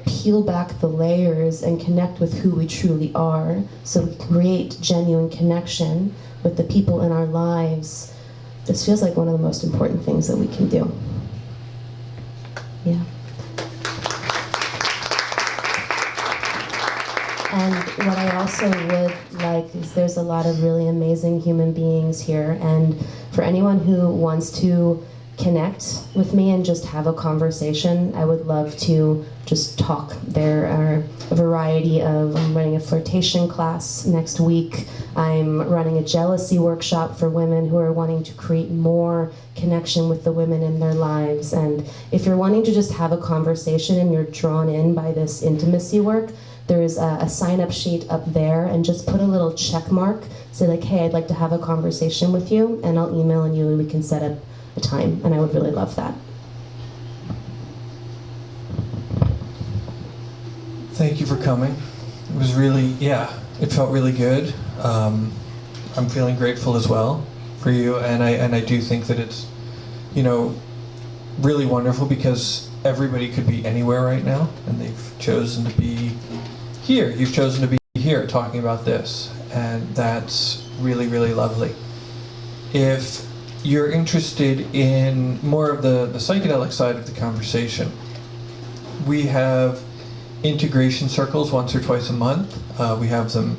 peel back the layers and connect with who we truly are, so we can create genuine connection with the people in our lives. This feels like one of the most important things that we can do. Yeah. And what I also would like is there's a lot of really amazing human beings here, and for anyone who wants to connect with me and just have a conversation, I would love to just talk. There are a variety of, I'm running a flirtation class next week. I'm running a jealousy workshop for women who are wanting to create more connection with the women in their lives. And if you're wanting to just have a conversation and you're drawn in by this intimacy work, there's a sign-up sheet up there, and just put a little check mark. Say like, hey, I'd like to have a conversation with you, and I'll email you and we can set up a time, and I would really love that. Thank you for coming. It was really, it felt really good. I'm feeling grateful as well for you, and I do think that it's, really wonderful, because everybody could be anywhere right now, and they've chosen to be here. You've chosen to be here talking about this, and that's really, really lovely. If you're interested in more of the psychedelic side of the conversation, we have integration circles once or twice a month. We have them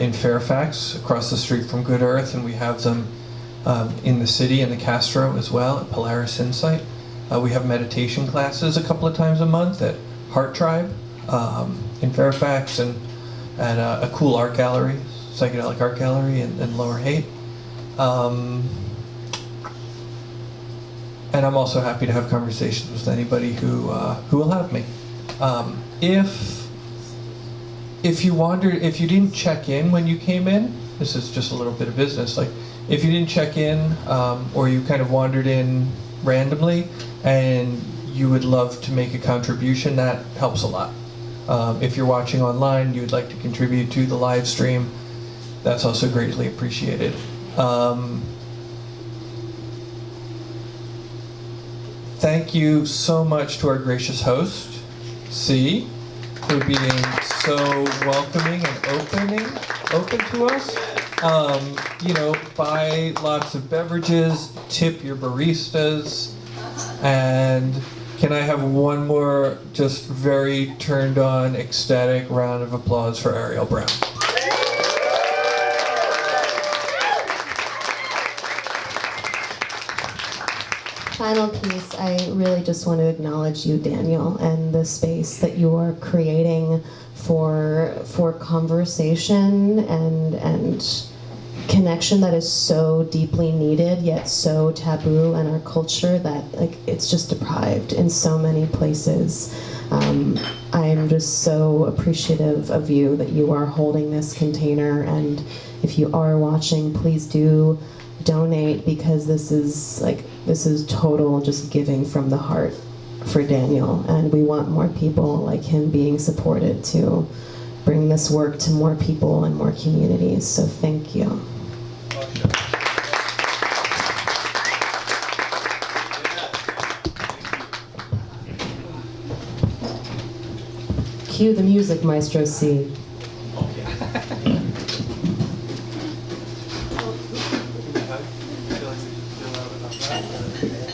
in Fairfax, across the street from Good Earth, and we have them in the city, in the Castro as well, at Polaris Insight. We have meditation classes a couple of times a month at Heart Tribe in Fairfax, and at a cool art gallery, psychedelic art gallery in Lower Haight. And I'm also happy to have conversations with anybody who will have me. If you didn't check in when you came in, this is just a little bit of business. Like, if you didn't check in, or you kind of wandered in randomly, and you would love to make a contribution, that helps a lot. If you're watching online, you would like to contribute to the live stream, that's also greatly appreciated. Thank you so much to our gracious host, C, for being so welcoming and open to us. Buy lots of beverages, tip your baristas, and can I have one more just very turned on, ecstatic round of applause for Ariel Brown? Final piece, I really just want to acknowledge you, Daniel, and the space that you are creating for conversation and connection that is so deeply needed yet so taboo in our culture that it's just deprived in so many places. I'm just so appreciative of you that you are holding this container, and if you are watching, please do donate, because this is total just giving from the heart for Daniel, and we want more people like him being supported to bring this work to more people and more communities. So thank you. Cue the music, Maestro C. I feel like we should chill out about that.